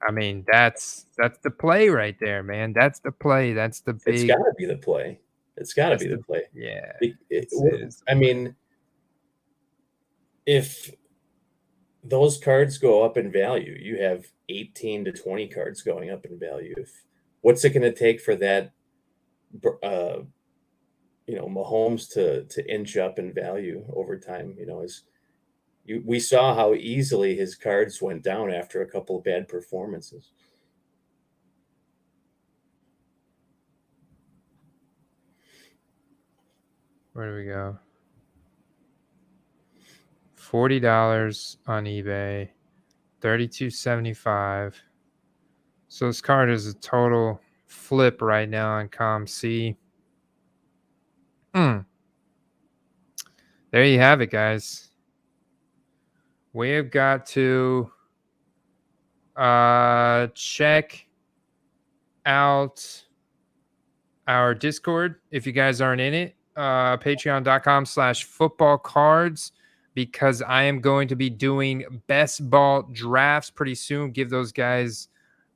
I mean, that's the play right there, man. That's the play. That's the It's big gotta be the play. It's gotta that's be the the play. yeah. It It is the I play. mean, if those cards go up in value, you have 18 to 20 cards going up in value. If what's it gonna take for that uh, Mahomes to inch up in value over time, is we saw how easily his cards went down after a couple of bad performances. Where do we go? $40 on eBay, 32.75. So this card is a total flip right now on ComC. Hmm. There you have it, guys. We have got to check out our Discord if you guys aren't in it. Patreon.com/football cards, because I am going to be doing best ball drafts pretty soon. Give those guys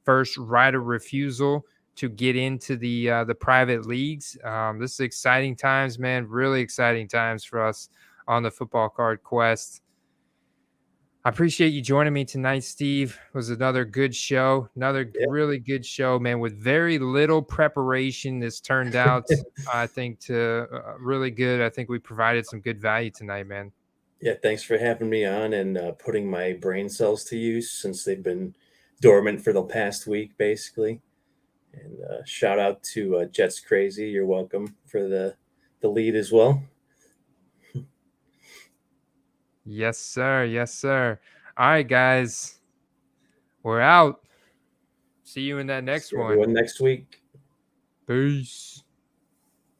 first right of refusal to get into the private leagues. This is exciting times, man. Really exciting times for us on the football card quest. I appreciate you joining me tonight, Steve. It was another good show, another Yeah. really good show, man. With very little preparation, this turned out, I think, to really good. I think we provided some good value tonight, man. Yeah, thanks for having me on and putting my brain cells to use since they've been dormant for the past week, basically. And shout out to Jets Crazy. You're welcome for the lead as well. Yes, sir. Yes, sir. All right, guys, we're out. See you in that next See one. everyone next week. Peace.